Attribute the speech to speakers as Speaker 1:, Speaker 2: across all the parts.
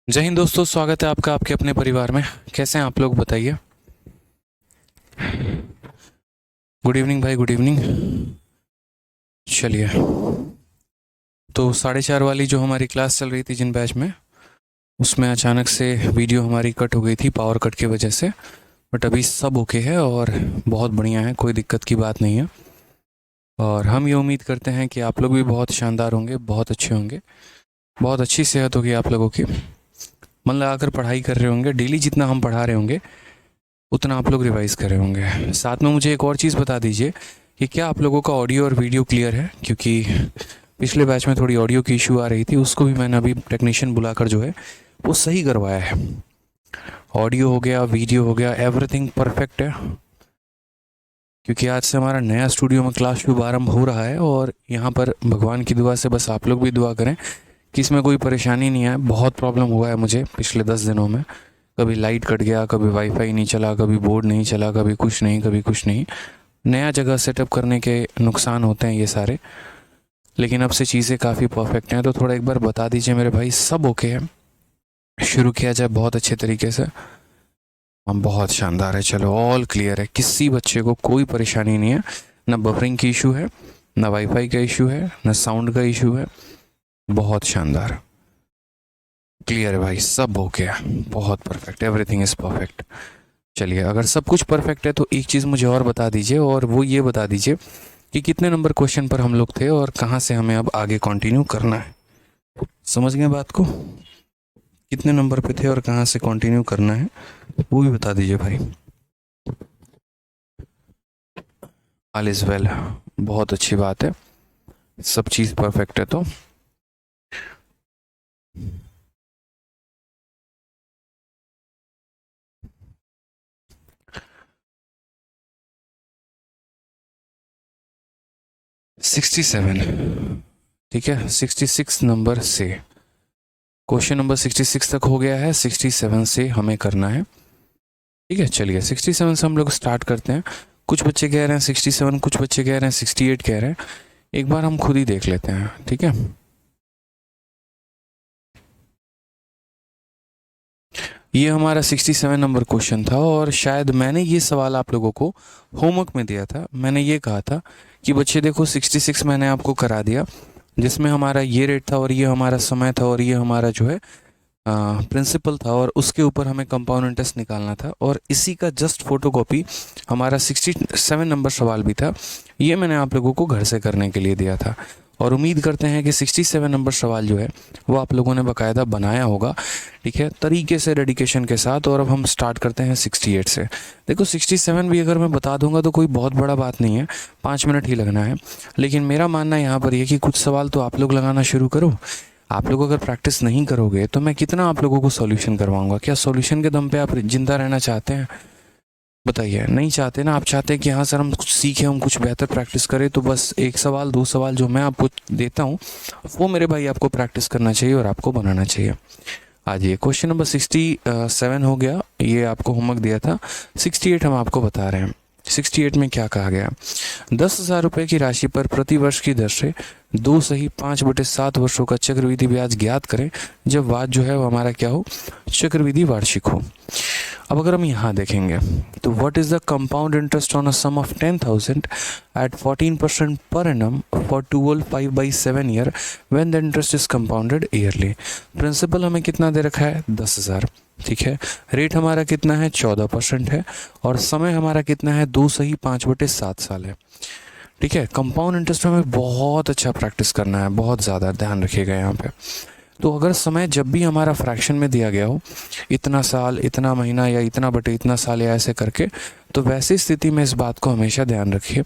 Speaker 1: जय हिंद दोस्तों, स्वागत है आपका आपके अपने परिवार में। कैसे हैं आप लोग, बताइए। गुड इवनिंग भाई, गुड इवनिंग। चलिए, तो 4:30 वाली जो हमारी क्लास चल रही थी जिन बैच में, उसमें अचानक से वीडियो हमारी कट हो गई थी पावर कट की वजह से। बट अभी सब ओके है और बहुत बढ़िया है, कोई दिक्कत की बात नहीं है। और हम ये उम्मीद करते हैं कि आप लोग भी बहुत शानदार होंगे, बहुत अच्छे होंगे, बहुत अच्छी सेहत होगी आप लोगों की। मन लगाकर पढ़ाई कर रहे होंगे, डेली जितना हम पढ़ा रहे होंगे उतना आप लोग रिवाइज़ कर रहे होंगे। साथ में मुझे एक और चीज़ बता दीजिए कि क्या आप लोगों का ऑडियो और वीडियो क्लियर है, क्योंकि पिछले बैच में थोड़ी ऑडियो की इशू आ रही थी, उसको भी मैंने अभी टेक्नीशियन बुलाकर जो है वो सही करवाया है। ऑडियो हो गया, वीडियो हो गया, एवरीथिंग परफेक्ट है। क्योंकि आज से हमारा नया स्टूडियो में क्लास शुभारंभ हो रहा है और यहाँ पर भगवान की दुआ से बस आप लोग भी दुआ करें कि इसमें कोई परेशानी नहीं आए। बहुत प्रॉब्लम हुआ है मुझे पिछले 10 दिनों में। कभी लाइट कट गया, कभी वाईफाई नहीं चला, कभी बोर्ड नहीं चला, कभी कुछ नहीं, कभी कुछ नहीं। नया जगह सेटअप करने के नुकसान होते हैं ये सारे, लेकिन अब से चीज़ें काफ़ी परफेक्ट हैं। तो थोड़ा एक बार बता दीजिए मेरे भाई, सब ओके है? शुरू किया जाए बहुत अच्छे तरीके से। हम बहुत शानदार है, चलो ऑल क्लियर है, किसी बच्चे को कोई परेशानी नहीं है। ना बफरिंग की इशू है, ना वाईफाई का इशू है, ना साउंड का इशू है। बहुत शानदार, क्लियर है भाई, सब ओके है, बहुत परफेक्ट, एवरीथिंग इज़ परफेक्ट। चलिए, अगर सब कुछ परफेक्ट है तो एक चीज़ मुझे और बता दीजिए, और वो ये बता दीजिए कि कितने नंबर क्वेश्चन पर हम लोग थे और कहाँ से हमें अब आगे कंटिन्यू करना है। समझ गए बात को? कितने नंबर पे थे और कहाँ से कंटिन्यू करना है वो भी बता दीजिए भाई। ऑल इज़ वेल, बहुत अच्छी बात है, सब चीज़ परफेक्ट है। तो सिक्सटी सेवन, ठीक है, 66 नंबर से क्वेश्चन नंबर 66 तक हो गया है, 67 से हमें करना है। ठीक है, चलिए 67 से हम लोग स्टार्ट करते हैं। कुछ बच्चे कह रहे हैं 67, कुछ बच्चे कह रहे हैं 68 कह रहे हैं। एक बार हम खुद ही देख लेते हैं, ठीक है। ये हमारा 67 नंबर क्वेश्चन था और शायद मैंने ये सवाल आप लोगों को होमवर्क में दिया था। मैंने ये कहा था कि बच्चे देखो 66 मैंने आपको करा दिया, जिसमें हमारा ये रेट था और ये हमारा समय था और ये हमारा जो है प्रिंसिपल था, और उसके ऊपर हमें कंपाउंड इंटरेस्ट निकालना था। और इसी का जस्ट फोटोकॉपी हमारा 67 नंबर सवाल भी था। ये मैंने आप लोगों को घर से करने के लिए दिया था, और उम्मीद करते हैं कि 67 नंबर सवाल जो है वो आप लोगों ने बाकायदा बनाया होगा, ठीक है, तरीके से, डेडिकेशन के साथ। और अब हम स्टार्ट करते हैं 68 से। देखो 67 भी अगर मैं बता दूंगा तो कोई बहुत बड़ा बात नहीं है, 5 मिनट ही लगना है। लेकिन मेरा मानना यहाँ पर यह कि कुछ सवाल तो आप लोग लगाना शुरू करो। आप लोग अगर प्रैक्टिस नहीं करोगे तो मैं कितना आप लोगों को सॉल्यूशन करवाऊंगा? क्या सॉल्यूशन के दम पे आप जिंदा रहना चाहते हैं? बताइए, नहीं चाहते ना। आप चाहते हैं कि हाँ सर, हम कुछ सीखें, हम कुछ बेहतर प्रैक्टिस करें। तो बस एक सवाल, दो सवाल जो मैं आपको देता हूँ वो मेरे भाई आपको प्रैक्टिस करना चाहिए और आपको बनाना चाहिए। आज ये क्वेश्चन नंबर 67 हो गया, ये आपको होमवर्क दिया था। 68 हम आपको बता रहे हैं। 68 में क्या कहा गया? 10,000 रुपये की राशि पर प्रतिवर्ष की दर से 2/5/7 वर्षों का चक्रवृद्धि ब्याज ज्ञात करें जब ब्याज जो है वो हमारा क्या हो? चक्रवृद्धि वार्षिक हो। अब अगर हम यहाँ देखेंगे तो what is the compound interest on a sum of 10,000 at 14% per annum for 12/5/7 year when the interest is compounded yearly. Principal हमें कितना दे रखा है? 10,000, ठीक है। रेट हमारा कितना है? 14% है। और समय हमारा कितना है? 2/5/7 साल है, ठीक है। कंपाउंड इंटरेस्ट में हमें बहुत अच्छा प्रैक्टिस करना है, बहुत ज़्यादा ध्यान रखिएगा यहाँ पे। तो अगर समय जब भी हमारा फ्रैक्शन में दिया गया हो, इतना साल, इतना महीना, या इतना बटे इतना साल, या ऐसे करके, तो वैसी स्थिति में इस बात को हमेशा ध्यान रखिए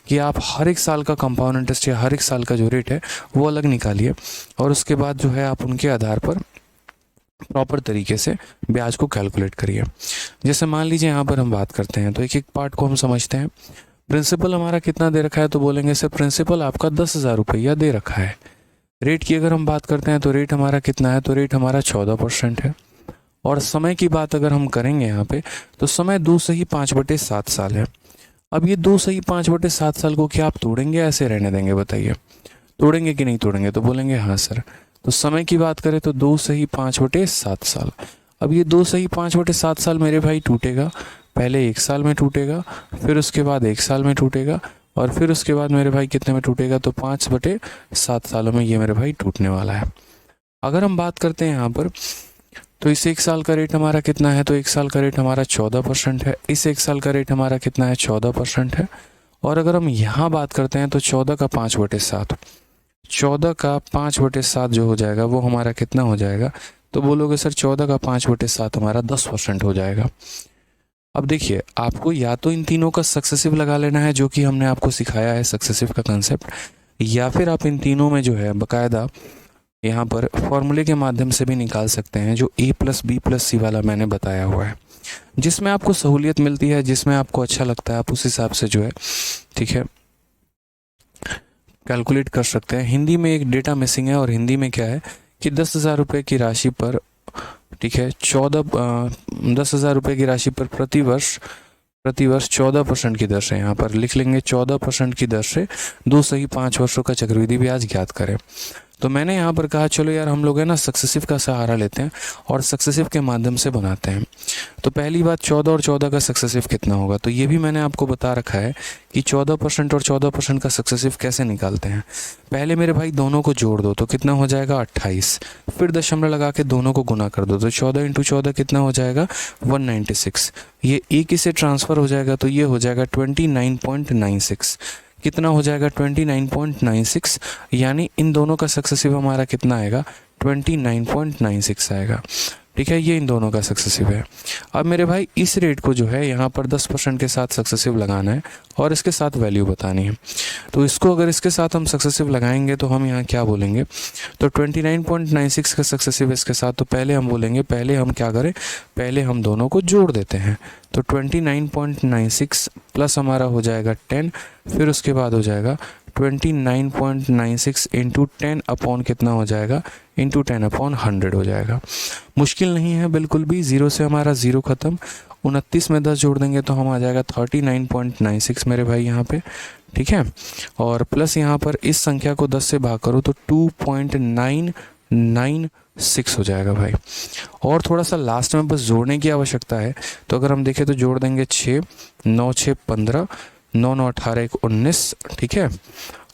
Speaker 1: कि आप हर एक साल का कंपाउंड इंटरेस्ट या हर एक साल का जो रेट है वो अलग निकालिए, और उसके बाद जो है आप उनके आधार पर प्रॉपर तरीके से ब्याज को कैलकुलेट करिए। जैसे मान लीजिए यहाँ पर हम बात करते हैं तो एक एक पार्ट को हम समझते हैं। प्रिंसिपल हमारा कितना दे रखा है? तो बोलेंगे सर प्रिंसिपल आपका 10,000 रुपया दे रखा है। रेट की अगर हम बात करते हैं तो रेट हमारा कितना है? तो रेट हमारा 14% है। और समय की बात अगर हम करेंगे यहाँ पे तो समय 2/5/7 साल है। अब ये 2/5/7 साल को क्या आप तोड़ेंगे, ऐसे रहने देंगे? बताइए, तोड़ेंगे कि नहीं तोड़ेंगे? तो बोलेंगे हाँ सर। तो समय की बात करें तो 2 सही 5/7 साल। अब ये 2 सही 5/7 साल मेरे भाई टूटेगा, पहले 1 साल में टूटेगा, फिर उसके बाद 1 साल में टूटेगा, और फिर उसके बाद मेरे भाई कितने में टूटेगा, तो 5/7 सालों में ये मेरे भाई टूटने वाला है। अगर हम बात करते हैं यहाँ पर, तो इस 1 साल का रेट हमारा कितना है, तो 1 साल का रेट हमारा 14% है। इस 1 साल का रेट हमारा कितना है, 14% है। और अगर हम यहाँ बात करते हैं तो 14 का 5/7, 14 का 5/7 जो हो जाएगा वो हमारा कितना हो जाएगा, तो बोलोगे सर 14 का 5/7 हमारा 10% हो जाएगा। अब देखिए, आपको या तो इन तीनों का सक्सेसिव लगा लेना है, जो कि हमने आपको सिखाया है सक्सेसिव का कंसेप्ट, या फिर आप इन तीनों में जो है बकायदा यहाँ पर फॉर्मूले के माध्यम से भी निकाल सकते हैं, जो a+b+c वाला मैंने बताया हुआ है, जिसमें आपको सहूलियत मिलती है, जिसमें आपको अच्छा लगता है, आप उस हिसाब से जो है, ठीक है, कैलकुलेट कर सकते हैं। हिंदी में एक डेटा मिसिंग है, और हिंदी में क्या है कि 10,000 रुपये की राशि पर, ठीक है, 10,000 रुपये की राशि पर प्रतिवर्ष 14% की दर से, यहाँ पर लिख लेंगे 14% की दर से 2 सही 5 वर्षों का चक्रवृद्धि ब्याज ज्ञात करें। तो मैंने यहाँ पर कहा चलो यार हम लोग है ना सक्सेसिव का सहारा लेते हैं और सक्सेसिव के माध्यम से बनाते हैं। तो पहली बात 14 और 14 का सक्सेसिव कितना होगा, तो ये भी मैंने आपको बता रखा है कि 14% और 14% का सक्सेसिव कैसे निकालते हैं। पहले मेरे भाई दोनों को जोड़ दो तो कितना हो जाएगा 28, फिर दशमलव लगा के दोनों को गुना कर दो तो 14 × 14 कितना हो जाएगा 196। ये एक से ट्रांसफ़र हो जाएगा तो ये हो जाएगा 29.96। कितना हो जाएगा 29.96, यानी इन दोनों का सक्सेसिव हमारा कितना आएगा 29.96 आएगा। ठीक है, ये इन दोनों का सक्सेसिव है। अब मेरे भाई इस रेट को जो है यहाँ पर 10% के साथ सक्सेसिव लगाना है और इसके साथ वैल्यू बतानी है। तो इसको अगर इसके साथ हम सक्सेसिव लगाएंगे तो हम यहाँ क्या बोलेंगे, तो 29.96 का सक्सेसिव इसके साथ, तो पहले हम बोलेंगे, पहले हम क्या करें, पहले हम दोनों को जोड़ देते हैं। तो 29.96 प्लस हमारा हो जाएगा 10, फिर उसके बाद हो जाएगा 29.96 इंटू 10 अपॉन कितना हो जाएगा, इंटू 10 अपॉन 100 हो जाएगा। मुश्किल नहीं है बिल्कुल भी, ज़ीरो से हमारा ज़ीरो ख़त्म, 29 में 10 जोड़ देंगे तो हम आ जाएगा 39.96 मेरे भाई यहाँ पे। ठीक है, और प्लस यहाँ पर इस संख्या को 10 से भाग करो तो 2.996 हो जाएगा भाई। और थोड़ा सा लास्ट में बस जोड़ने की आवश्यकता है, तो अगर हम देखें तो जोड़ देंगे 6, 9 6 15, 9 9 18 1 19, ठीक है,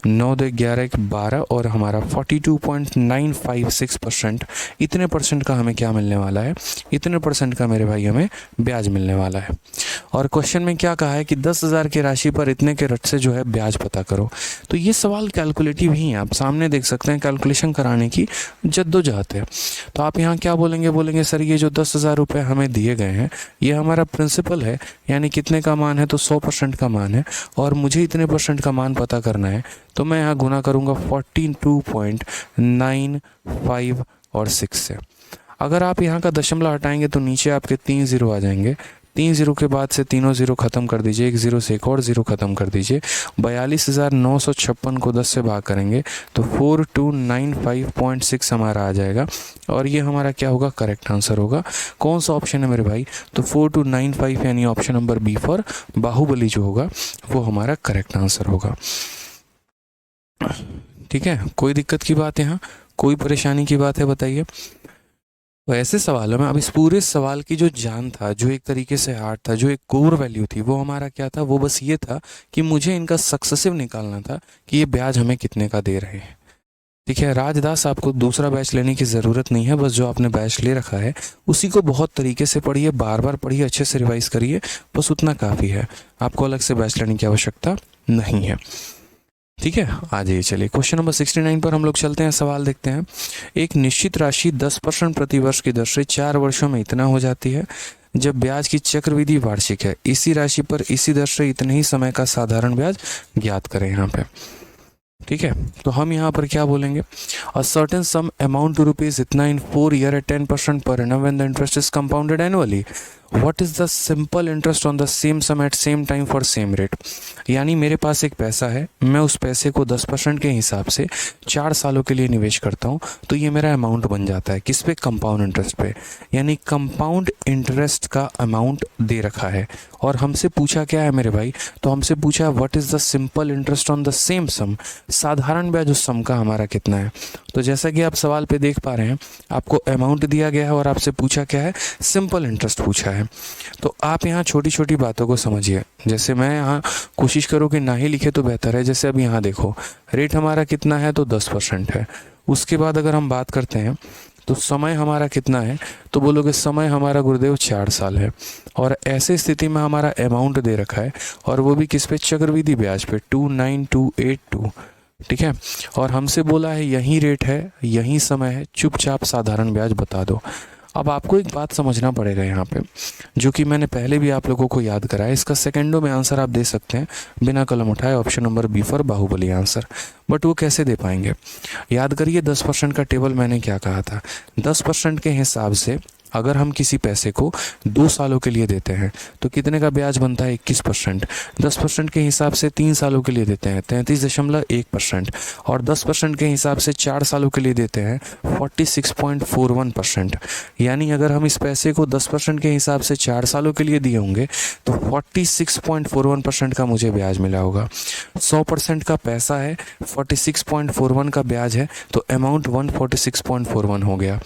Speaker 1: 9 2 11 1 12 और हमारा 42.956%, इतने परसेंट का हमें क्या मिलने वाला है, इतने परसेंट का मेरे भाई हमें ब्याज मिलने वाला है। और क्वेश्चन में क्या कहा है कि 10,000 की राशि पर इतने के रट से जो है ब्याज पता करो। तो ये सवाल कैलकुलेटिव ही है, आप सामने देख सकते हैं, कैलकुलेशन कराने की जद्दोजहद है। तो आप यहाँ क्या बोलेंगे, बोलेंगे सर ये जो 10,000 रुपये हमें दिए गए हैं ये हमारा प्रिंसिपल है, यानी कितने का मान है, तो 100% का मान है, और मुझे इतने परसेंट का मान पता करना है। तो मैं यहाँ गुना करूँगा 42.95 और 6 से। अगर आप यहाँ का दशमलव हटाएंगे तो नीचे आपके 3 ज़ीरो आ जाएंगे, 3 ज़ीरो के बाद से तीनों ज़ीरो ख़त्म कर दीजिए, एक ज़ीरो से एक और ज़ीरो ख़त्म कर दीजिए, 42,956 को 10 से भाग करेंगे तो 4295.6 हमारा आ जाएगा, और ये हमारा क्या होगा, करेक्ट आंसर होगा। कौन सा ऑप्शन है मेरे भाई, तो 4295 यानी option number B for Bahubali जो होगा वो हमारा करेक्ट आंसर होगा। ठीक है, कोई दिक्कत की बात है, यहाँ कोई परेशानी की बात है बताइए। तो ऐसे सवालों में अब इस पूरे सवाल की जो जान था, जो एक तरीके से हार्ट था, जो एक कोर वैल्यू थी, वो हमारा क्या था, वो बस ये था कि मुझे इनका सक्सेसिव निकालना था कि ये ब्याज हमें कितने का दे रहे हैं। ठीक है, राजदास आपको दूसरा बैच लेने की ज़रूरत नहीं है, बस जो आपने बैच ले रखा है उसी को बहुत तरीके से पढ़िए, बार बार पढ़िए, अच्छे से रिवाइज करिए, बस उतना काफ़ी है, आपको अलग से बैच लेने की आवश्यकता नहीं है। ठीक है, आ जाइए, चलिए क्वेश्चन नंबर 69 पर हम लोग चलते हैं। सवाल देखते हैं, एक निश्चित राशि 10% प्रति वर्ष की दर से 4 वर्षों में इतना हो जाती है जब ब्याज की चक्रवृद्धि वार्षिक है, इसी राशि पर इसी दर से इतने ही समय का साधारण ब्याज ज्ञात करें यहाँ पे। ठीक है, तो हम यहाँ पर क्या बोलेंगे, a certain sum amount to rupees इतना in 4 year at 10% per annum when the interest is compounded annually. What is the simple interest on the same sum at same time for same rate. यानी मेरे पास एक पैसा है, मैं उस पैसे को 10% के हिसाब से 4 सालों के लिए निवेश करता हूँ, तो ये मेरा अमाउंट बन जाता है किस पे, कंपाउंड इंटरेस्ट पे। यानी कंपाउंड इंटरेस्ट का अमाउंट दे रखा है और हमसे पूछा क्या है मेरे भाई, तो हमसे पूछा है what is the simple interest on the same sum, साधारण ब्याज उस सम का हमारा कितना है। तो जैसा कि आप सवाल पे देख पा रहे हैं, आपको अमाउंट दिया गया है और आपसे पूछा क्या है, सिंपल इंटरेस्ट पूछा है। तो आप यहाँ छोटी छोटी बातों को समझिए। जैसे मैं यहाँ कोशिश करूँ कि ना ही लिखे तो बेहतर है। जैसे अब यहाँ देखो, रेट हमारा कितना है, तो 10% है। उसके बाद अगर हम बात करते हैं तो समय हमारा कितना है, तो बोलोगे समय हमारा गुरुदेव 4 साल है। और ऐसे स्थिति में हमारा अमाउंट दे रखा है और वो भी किस पे, चक्रवृद्धि ब्याज पे 29282। ठीक है, और हमसे बोला है यही रेट है, यही समय है, चुपचाप साधारण ब्याज बता दो। अब आपको एक बात समझना पड़ेगा यहाँ पे, जो कि मैंने पहले भी आप लोगों को याद कराया। इसका सेकंडों में आंसर आप दे सकते हैं बिना कलम उठाए, option number B for Baahubali answer. But वो कैसे दे पाएंगे, याद करिए 10% का टेबल मैंने क्या कहा था। 10% के हिसाब से अगर हम किसी पैसे को 2 सालों के लिए देते हैं तो कितने का ब्याज बनता है, 21%। 10% के हिसाब से 3 सालों के लिए देते हैं 33.1%। और 10% के हिसाब से 4 सालों के लिए देते हैं 46.41%। यानी अगर हम इस पैसे को 10% के हिसाब से 4 सालों के लिए दिए होंगे तो 46.41% का मुझे ब्याज मिला होगा। 100% का पैसा है, 46.41 का ब्याज है, तो अमाउंट 146.41 हो गया।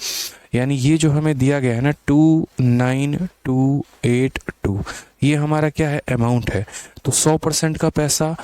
Speaker 1: यानी ये जो हमें दिया गया है ना 29282, ये हमारा क्या है, अमाउंट है। तो 100% का पैसा,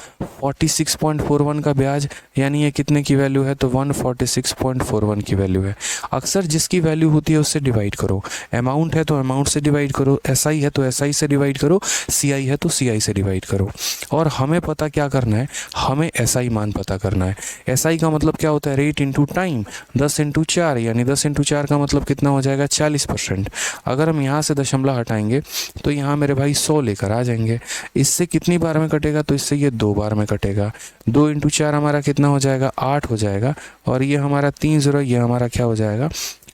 Speaker 1: 46.41 का ब्याज, यानी ये कितने की वैल्यू है, तो 146.41 की वैल्यू है। अक्सर जिसकी वैल्यू होती है उससे डिवाइड करो। अमाउंट है तो अमाउंट से डिवाइड करो, एसआई है तो एसआई से डिवाइड करो, सीआई है तो सीआई से डिवाइड करो। और हमें पता क्या करना है, हमें एसआई मान पता करना है। एसआई का मतलब क्या होता है, रेट इंटू टाइम, 10 इंटू 4, यानी 10 इंटू 4 का मतलब कितना हो जाएगा, 40%। अगर हम यहाँ से दशमलव हटाएंगे तो यहाँ मेरे भाई 100 लेकर आ जाएंगे। इससे कितनी बार में कटेगा, तो इससे ये 2 बार में कटेगा। 2 इंटू 4 हमारा कितना हो जाएगा, 8 हो जाएगा। और ये हमारा 3 0, ये हमारा क्या हो जाएगा,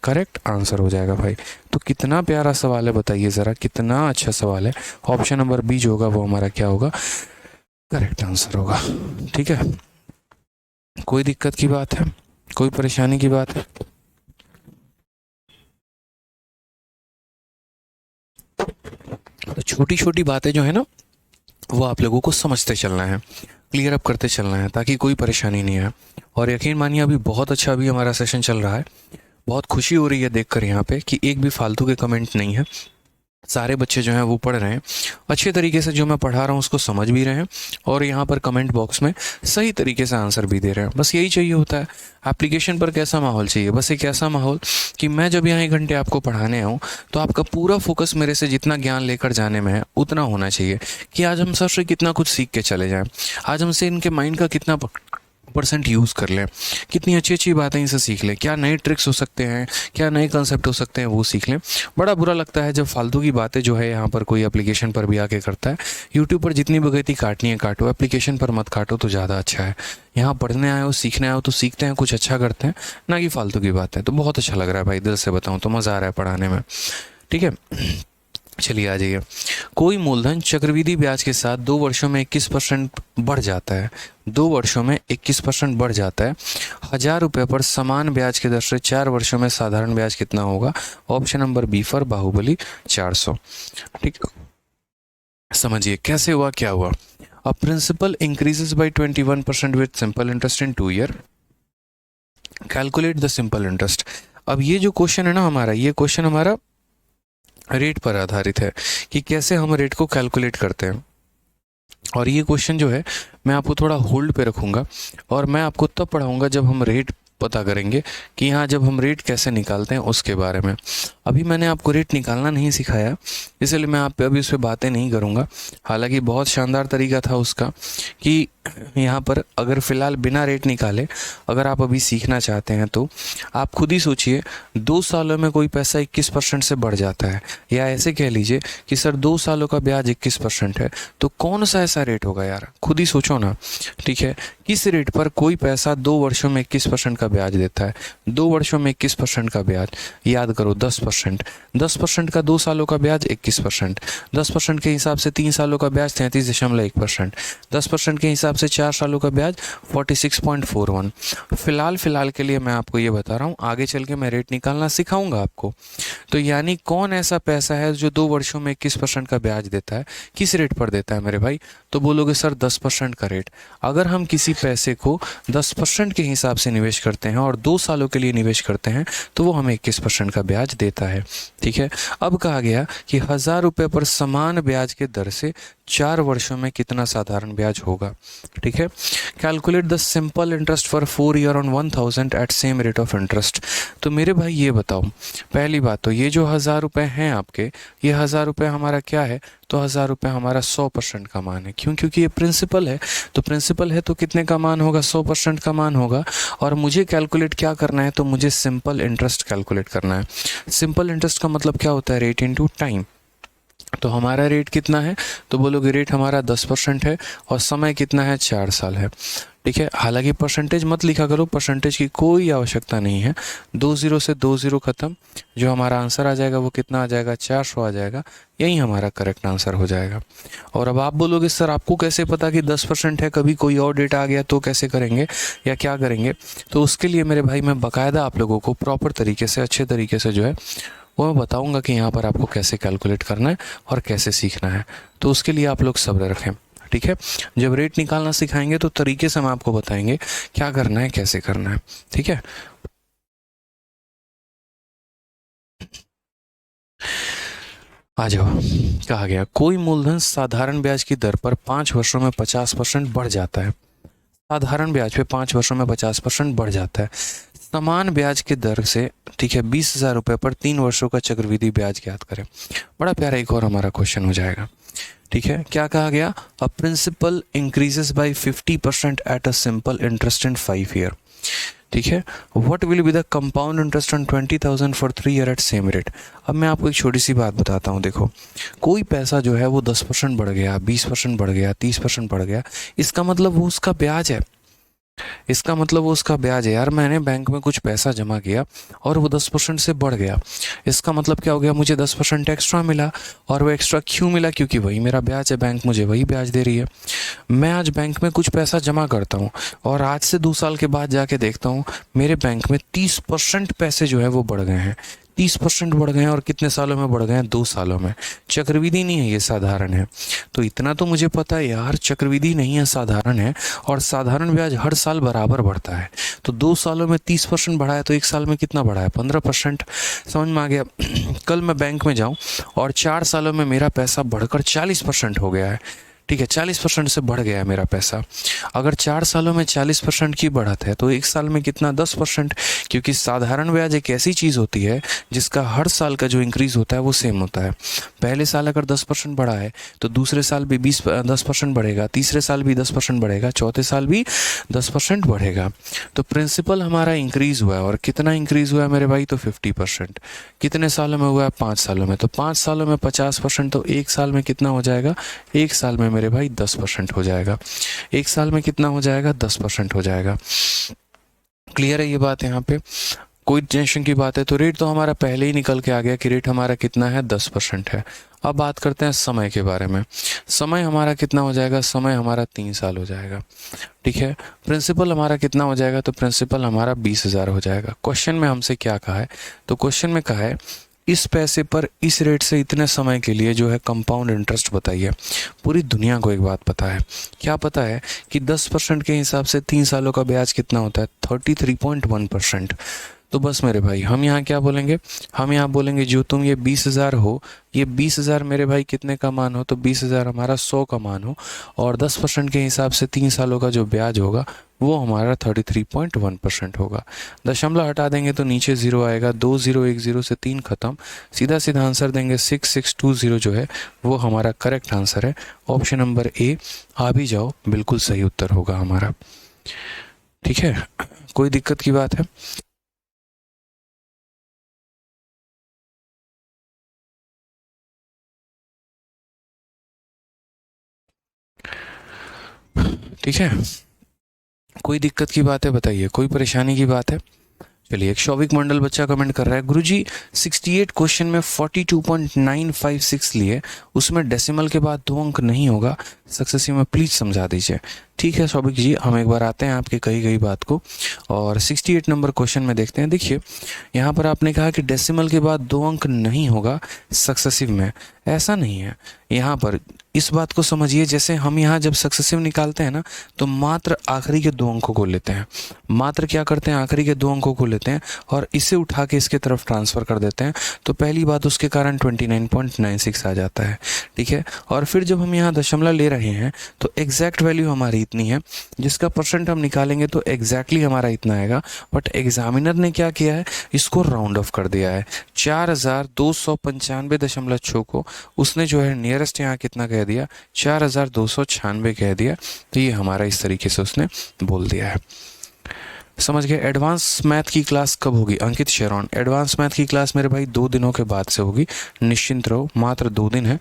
Speaker 1: करेक्ट आंसर हो जाएगा भाई। तो कितना प्यारा सवाल है, बताइए ज़रा, कितना अच्छा सवाल है। ऑप्शन नंबर बी जो होगा वो हमारा क्या होगा, करेक्ट आंसर होगा। ठीक है, कोई दिक्कत की बात है, कोई परेशानी की बात है? तो छोटी छोटी बातें जो है ना, वो आप लोगों को समझते चलना है, क्लियर अप करते चलना है, ताकि कोई परेशानी नहीं आए। और यकीन मानिए अभी बहुत अच्छा अभी हमारा सेशन चल रहा है। बहुत खुशी हो रही है देखकर यहाँ पे कि एक भी फालतू के कमेंट नहीं है। सारे बच्चे जो हैं वो पढ़ रहे हैं अच्छे तरीके से, जो मैं पढ़ा रहा हूँ उसको समझ भी रहे हैं, और यहाँ पर कमेंट बॉक्स में सही तरीके से आंसर भी दे रहे हैं। बस यही चाहिए होता है। एप्लीकेशन पर कैसा माहौल चाहिए, बस एक ऐसा माहौल कि मैं जब यहाँ 1 घंटे आपको पढ़ाने आऊँ तो आपका पूरा फोकस मेरे से जितना ज्ञान लेकर जाने में है उतना होना चाहिए, कि आज हम सर से कितना कुछ सीख के चले जाएं, आज हमसे इनके माइंड का कितना % यूज़ कर लें, कितनी अच्छी अच्छी बातें इनसे सीख लें, क्या नए ट्रिक्स हो सकते हैं, क्या नए कंसेप्ट हो सकते हैं, वो सीख लें। बड़ा बुरा लगता है जब फालतू की बातें जो है यहाँ पर कोई एप्लीकेशन पर भी आके करता है। यूट्यूब पर जितनी बगैती काटनी है काटो, एप्लीकेशन पर मत काटो तो ज़्यादा अच्छा है। यहाँ पढ़ने आए हो, सीखने आए हो तो सीखते हैं, कुछ अच्छा करते हैं, ना कि फालतू की बातें। तो बहुत अच्छा लग रहा है भाई, दिल से बताऊँ तो मज़ा आ रहा है पढ़ाने में। ठीक है, चलिए आ जाइए। कोई मूलधन चक्रवृद्धि ब्याज के साथ 2 वर्षों में 21% बढ़ जाता है। 2 वर्षों में 21% बढ़ जाता है। 1000 रुपये पर समान ब्याज के दर से 4 वर्षों में साधारण ब्याज कितना होगा? ऑप्शन नंबर बी फॉर बाहुबली 400। ठीक, समझिए कैसे हुआ, क्या हुआ। A principal increases by 21% with simple interest in 2 year. Calculate the simple interest. अब ये जो क्वेश्चन है ना हमारा, ये क्वेश्चन हमारा रेट पर आधारित है कि कैसे हम रेट को कैलकुलेट करते हैं। और ये क्वेश्चन जो है मैं आपको थोड़ा होल्ड पे रखूँगा, और मैं आपको तब पढ़ाऊँगा जब हम रेट पता करेंगे कि हाँ, जब हम रेट कैसे निकालते हैं उसके बारे में। अभी मैंने आपको रेट निकालना नहीं सिखाया, इसलिए मैं आप पे अभी उस पर बातें नहीं करूँगा। हालांकि बहुत शानदार तरीका था उसका कि यहाँ पर अगर फ़िलहाल बिना रेट निकाले अगर आप अभी सीखना चाहते हैं तो आप खुद ही सोचिए, 2 सालों में कोई पैसा 21% से बढ़ जाता है, या ऐसे कह लीजिए कि सर 2 सालों का ब्याज 21% है, तो कौन सा ऐसा रेट होगा यार, खुद ही सोचो ना। ठीक है, किस रेट पर कोई पैसा 2 वर्षों में 21% का ब्याज देता है? 2 वर्षों में 21% का ब्याज, याद करो 10%। 10% का 2 सालों का ब्याज 21%। 10% के हिसाब से 3 सालों का ब्याज 33.1%। 10% के हिसाब से 4 सालों का ब्याज 46.41। फिलहाल के लिए मैं आपको ये बता रहा हूँ, आगे चल के मैं रेट निकालना सिखाऊंगा आपको। तो यानी कौन ऐसा पैसा है जो 2 वर्षों में 21% का ब्याज देता है? किस रेट पर देता है मेरे भाई? तो बोलोगे सर 10% का रेट। अगर हम किसी पैसे को 10% के हिसाब से निवेश करते हैं और 2 सालों के लिए निवेश करते हैं तो वो हमें 21% का ब्याज देता है। ठीक है, अब कहा गया कि 1000 रुपये पर समान ब्याज के दर से 4 वर्षों में कितना साधारण ब्याज होगा। ठीक है, calculate the simple interest for 4 year on 1000 at same rate of interest. तो मेरे भाई ये बताओ, पहली बात तो ये जो 1000 रुपये हैं आपके, ये 1000 रुपये हमारा क्या है? तो 1000 रुपये हमारा 100% का मान है। क्यों? क्योंकि ये प्रिंसिपल है, तो प्रिंसिपल है तो कितने का मान होगा? 100% का मान होगा। और मुझे कैलकुलेट क्या करना है? तो मुझे सिंपल इंटरेस्ट कैलकुलेट करना है। सिंपल इंटरेस्ट का मतलब क्या होता है? Rate into time. तो हमारा रेट कितना है? तो बोलोगे रेट हमारा 10% है और समय कितना है? 4 साल है। ठीक है, हालांकि परसेंटेज मत लिखा करो, परसेंटेज की कोई आवश्यकता नहीं है। 2 0 से 2 0 ख़त्म, जो हमारा आंसर आ जाएगा वो कितना आ जाएगा? 400 आ जाएगा। यही हमारा करेक्ट आंसर हो जाएगा। और अब आप बोलोगे सर आपको कैसे पता कि 10% है? कभी कोई और डेटा आ गया तो कैसे करेंगे या क्या करेंगे? तो उसके लिए मेरे भाई मैं बाकायदा आप लोगों को प्रॉपर तरीके से, अच्छे तरीके से जो है वो मैं बताऊंगा कि यहाँ पर आपको कैसे कैलकुलेट करना है और कैसे सीखना है। तो उसके लिए आप लोग सब्र रखें। ठीक है, जब रेट निकालना सिखाएंगे तो तरीके से हम आपको बताएंगे क्या करना है, कैसे करना है। ठीक है, आ जाओ। कहा गया कोई मूलधन साधारण ब्याज की दर पर 5 वर्षों में 50% बढ़ जाता है। साधारण ब्याज पे 5 वर्षों में 50% बढ़ जाता है समान ब्याज की दर से। ठीक है, 20,000 रुपये पर 3 वर्षों का चक्रवृद्धि ब्याज ज्ञात करें। बड़ा प्यारा एक और हमारा क्वेश्चन हो जाएगा। ठीक है, क्या कहा गया? A principal increases by 50% at a simple interest in 5 year. ठीक है, what will be the compound interest on 20,000 for 3 year at same rate. अब मैं आपको एक छोटी सी बात बताता हूँ। देखो, कोई पैसा जो है वो 10% बढ़ गया, 20% बढ़ गया, 30% बढ़ गया, इसका मतलब वो उसका ब्याज है। इसका मतलब वो उसका ब्याज है। यार मैंने बैंक में कुछ पैसा जमा किया और वो 10% से बढ़ गया, इसका मतलब क्या हो गया? मुझे 10% एक्स्ट्रा मिला। और वो एक्स्ट्रा क्यों मिला? क्योंकि वही मेरा ब्याज है, बैंक मुझे वही ब्याज दे रही है। मैं आज बैंक में कुछ पैसा जमा करता हूँ और आज से 2 साल के बाद जाके देखता हूँ मेरे बैंक में 30% पैसे जो है वो बढ़ गए हैं। 30% बढ़ गए हैं। और कितने सालों में बढ़ गए हैं? 2 सालों में। चक्रवृद्धि नहीं है, ये साधारण है। तो इतना तो मुझे पता है यार, चक्रवृद्धि नहीं है, साधारण है। और साधारण ब्याज हर साल बराबर बढ़ता है। तो 2 सालों में 30% बढ़ा है तो 1 साल में कितना बढ़ा है? 15%। समझ में आ गया? कल मैं बैंक में जाऊं और 4 सालों में मेरा पैसा बढ़कर 40% हो गया है। ठीक है, 40% से बढ़ गया है मेरा पैसा। अगर 4 सालों में 40% की बढ़त है तो 1 साल में कितना? 10%। क्योंकि साधारण ब्याज एक ऐसी चीज़ होती है जिसका हर साल का जो इंक्रीज होता है वो सेम होता है। पहले साल अगर 10% बढ़ा है तो दूसरे साल भी 10% बढ़ेगा, तीसरे साल भी 10% बढ़ेगा, चौथे साल भी 10% बढ़ेगा। तो प्रिंसिपल हमारा इंक्रीज हुआ है। और कितना इंक्रीज हुआ है मेरे भाई? तो 50%। कितने सालों में हुआ है? 5 सालों में। तो 5 सालों में 50%, तो 1 साल में कितना हो जाएगा? 1 साल में मेरे भाई 10% हो जाएगा। 1 साल में कितना हो जाएगा? 10% हो जाएगा। क्लियर है ये बात? यहाँ पे कोई टेंशन की बात है? तो रेट तो हमारा पहले ही निकल के आ गया कि रेट हमारा कितना है? 10% है। अब बात करते हैं समय के बारे में। समय हमारा कितना हो जाएगा? समय हमारा 3 साल हो जाएगा। ठीक है, प्रिंसिपल हमारा कितना हो जाएगा? तो प्रिंसिपल हमारा 20,000 हो जाएगा। क्वेश्चन में हमसे क्या कहा है? तो क्वेश्चन में कहा है इस पैसे पर इस रेट से इतने समय के लिए जो है कंपाउंड इंटरेस्ट बताइए। पूरी दुनिया को एक बात पता है। क्या पता है? कि 10% के हिसाब से 3 सालों का ब्याज कितना होता है? 33.1%। तो बस मेरे भाई हम यहाँ क्या बोलेंगे, हम यहाँ बोलेंगे जो तुम ये 20,000 हो, ये 20,000 मेरे भाई कितने का मान हो, तो 20,000 हमारा 100 का मान हो, और 10% के हिसाब से 3 सालों का जो ब्याज होगा वो हमारा 33.1% होगा। दशमलव हटा देंगे तो नीचे जीरो आएगा, 2010 से 3 खत्म, सीधा सीधा आंसर देंगे 6620 जो है वो हमारा करेक्ट आंसर है। ऑप्शन नंबर ए, आ भी जाओ, बिल्कुल सही उत्तर होगा हमारा। ठीक है, कोई दिक्कत की बात है? ठीक है, कोई दिक्कत की बात है बताइए, कोई परेशानी की बात है? चलिए, एक शौविक मंडल बच्चा कमेंट कर रहा है, गुरुजी 68 क्वेश्चन में 42.956 लिए, उसमें डेसिमल के बाद 2 अंक नहीं होगा, सक्सेसिव में प्लीज समझा दीजिए। ठीक है शौविक जी, हम एक बार आते हैं आपके कही गई बात को और 68 नंबर क्वेश्चन में देखते हैं। देखिए यहाँ पर आपने कहा कि डेसिमल के बाद 2 अंक नहीं होगा सक्सेसिव में, ऐसा नहीं है। यहाँ पर इस बात को समझिए, जैसे हम यहाँ जब सक्सेसिव निकालते हैं ना, तो मात्र आखिरी के 2 अंकों को लेते हैं, मात्र क्या करते हैं, आखिरी के 2 अंकों को लेते हैं और इसे उठा के इसके तरफ ट्रांसफ़र कर देते हैं, तो पहली बात उसके कारण 29.96 आ जाता है। ठीक है, और फिर जब हम यहाँ दशमलव ले रहे हैं तो एग्जैक्ट वैल्यू हमारी इतनी है, जिसका परसेंट हम निकालेंगे तो एग्जैक्टली हमारा इतना आएगा, बट एग्जामिनर ने क्या किया है, इसको राउंड ऑफ कर दिया है। 4295.6 को उसने जो है नियरेस्ट यहाँ कितना कह दिया, 4296 कह दिया, तो ये हमारा इस तरीके से उसने बोल दिया है। समझ गए? एडवांस मैथ की क्लास कब होगी? अंकित शेरॉन, एडवांस मैथ की क्लास मेरे भाई 2 दिनों के बाद से होगी, निश्चिंत रहो, मात्र 2 दिन है,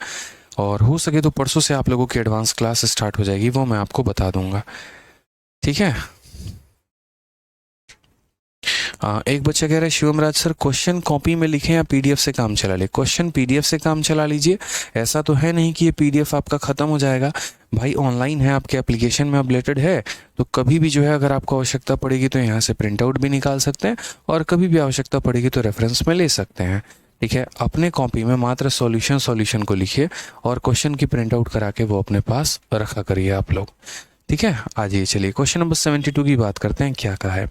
Speaker 1: और हो सके तो परसों से आप लोगों की एडवांस क्लास स्टार्ट हो जाएगी, वो मैं आपको बता दूंगा। ठीक है, एक बच्चा कह रहा है शिवम राज सर क्वेश्चन कॉपी में लिखें या पीडीएफ से काम चला ले? क्वेश्चन पीडीएफ से काम चला लीजिए, ऐसा तो है नहीं कि ये पीडीएफ आपका ख़त्म हो जाएगा भाई, ऑनलाइन है, आपके एप्लीकेशन में अपडेटेड है, तो कभी भी जो है अगर आपको आवश्यकता पड़ेगी तो यहाँ से प्रिंट आउट भी निकाल सकते हैं, और कभी भी आवश्यकता पड़ेगी तो रेफरेंस में ले सकते हैं। ठीक है, अपने कॉपी में मात्र सॉल्यूशन को लिखिए और क्वेश्चन की प्रिंट आउट करा के वो अपने पास रखा करिए आप लोग। ठीक है, आ जाइए, चलिए क्वेश्चन नंबर 72 की बात करते हैं। क्या कहा है,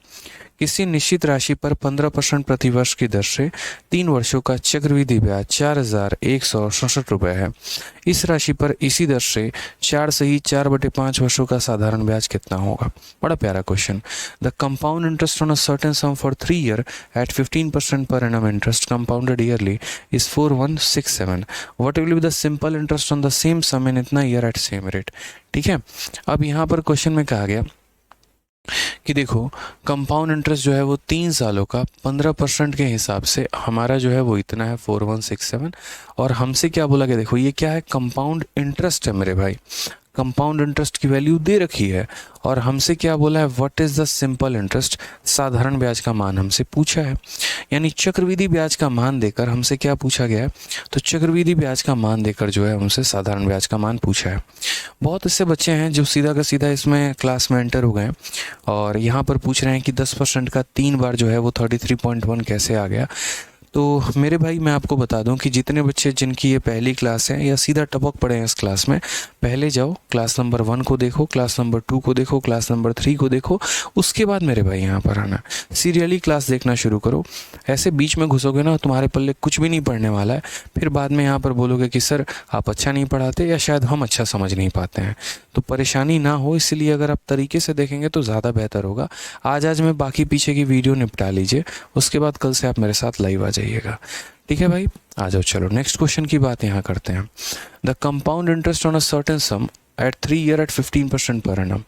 Speaker 1: किसी निश्चित राशि पर 15% प्रतिवर्ष की दर से 3 वर्षों का चक्रवृद्धि ब्याज 4,167 रुपये है। इस राशि पर इसी दर से 4 सही 4/5 वर्षों का साधारण ब्याज कितना होगा? बड़ा प्यारा question. The compound interest on a certain sum for 3 year at 15% per annum interest compounded yearly is 4167। What will be the simple interest on the same sum in इतना ईयर एट सेम रेट? ठीक है, अब यहाँ पर question में कहा गया कि देखो कंपाउंड इंटरेस्ट जो है वो 3 सालों का 15% के हिसाब से हमारा जो है वो इतना है 4167, और हमसे क्या बोला गया, देखो ये क्या है, कंपाउंड इंटरेस्ट है मेरे भाई, कंपाउंड इंटरेस्ट की वैल्यू दे रखी है, और हमसे क्या बोला है, what is the simple interest, साधारण ब्याज का मान हमसे पूछा है। यानी चक्रवृद्धि ब्याज का मान देकर हमसे क्या पूछा गया है, तो चक्रवृद्धि ब्याज का मान देकर जो है हमसे साधारण ब्याज का मान पूछा है। बहुत ऐसे बच्चे हैं जो सीधा का सीधा इसमें क्लास में एंटर हो गए और यहाँ पर पूछ रहे हैं कि 10% का 3 बार जो है वो 33.1 कैसे आ गया। तो मेरे भाई मैं आपको बता दूं कि जितने बच्चे जिनकी ये पहली क्लास है या सीधा टपक पड़े हैं इस क्लास में, पहले जाओ क्लास नंबर 1 को देखो, क्लास नंबर 2 को देखो, क्लास नंबर 3 को देखो, उसके बाद मेरे भाई यहाँ पर आना, सीरियली क्लास देखना शुरू करो। ऐसे बीच में घुसोगे ना तुम्हारे पल्ले कुछ भी नहीं पढ़ने वाला है, फिर बाद में यहाँ पर बोलोगे कि सर आप अच्छा नहीं पढ़ाते या शायद हम अच्छा समझ नहीं पाते हैं, तो परेशानी ना हो इसलिए अगर आप तरीके से देखेंगे तो ज़्यादा बेहतर होगा। आज में बाकी पीछे की वीडियो निपटा लीजिए, उसके बाद कल से आप मेरे साथ लाइव आ जाइएगा। ठीक है भाई, आ जाओ, चलो नेक्स्ट क्वेश्चन की बात यहाँ करते हैं। The compound interest on a certain sum at 3 year at 15% per annum.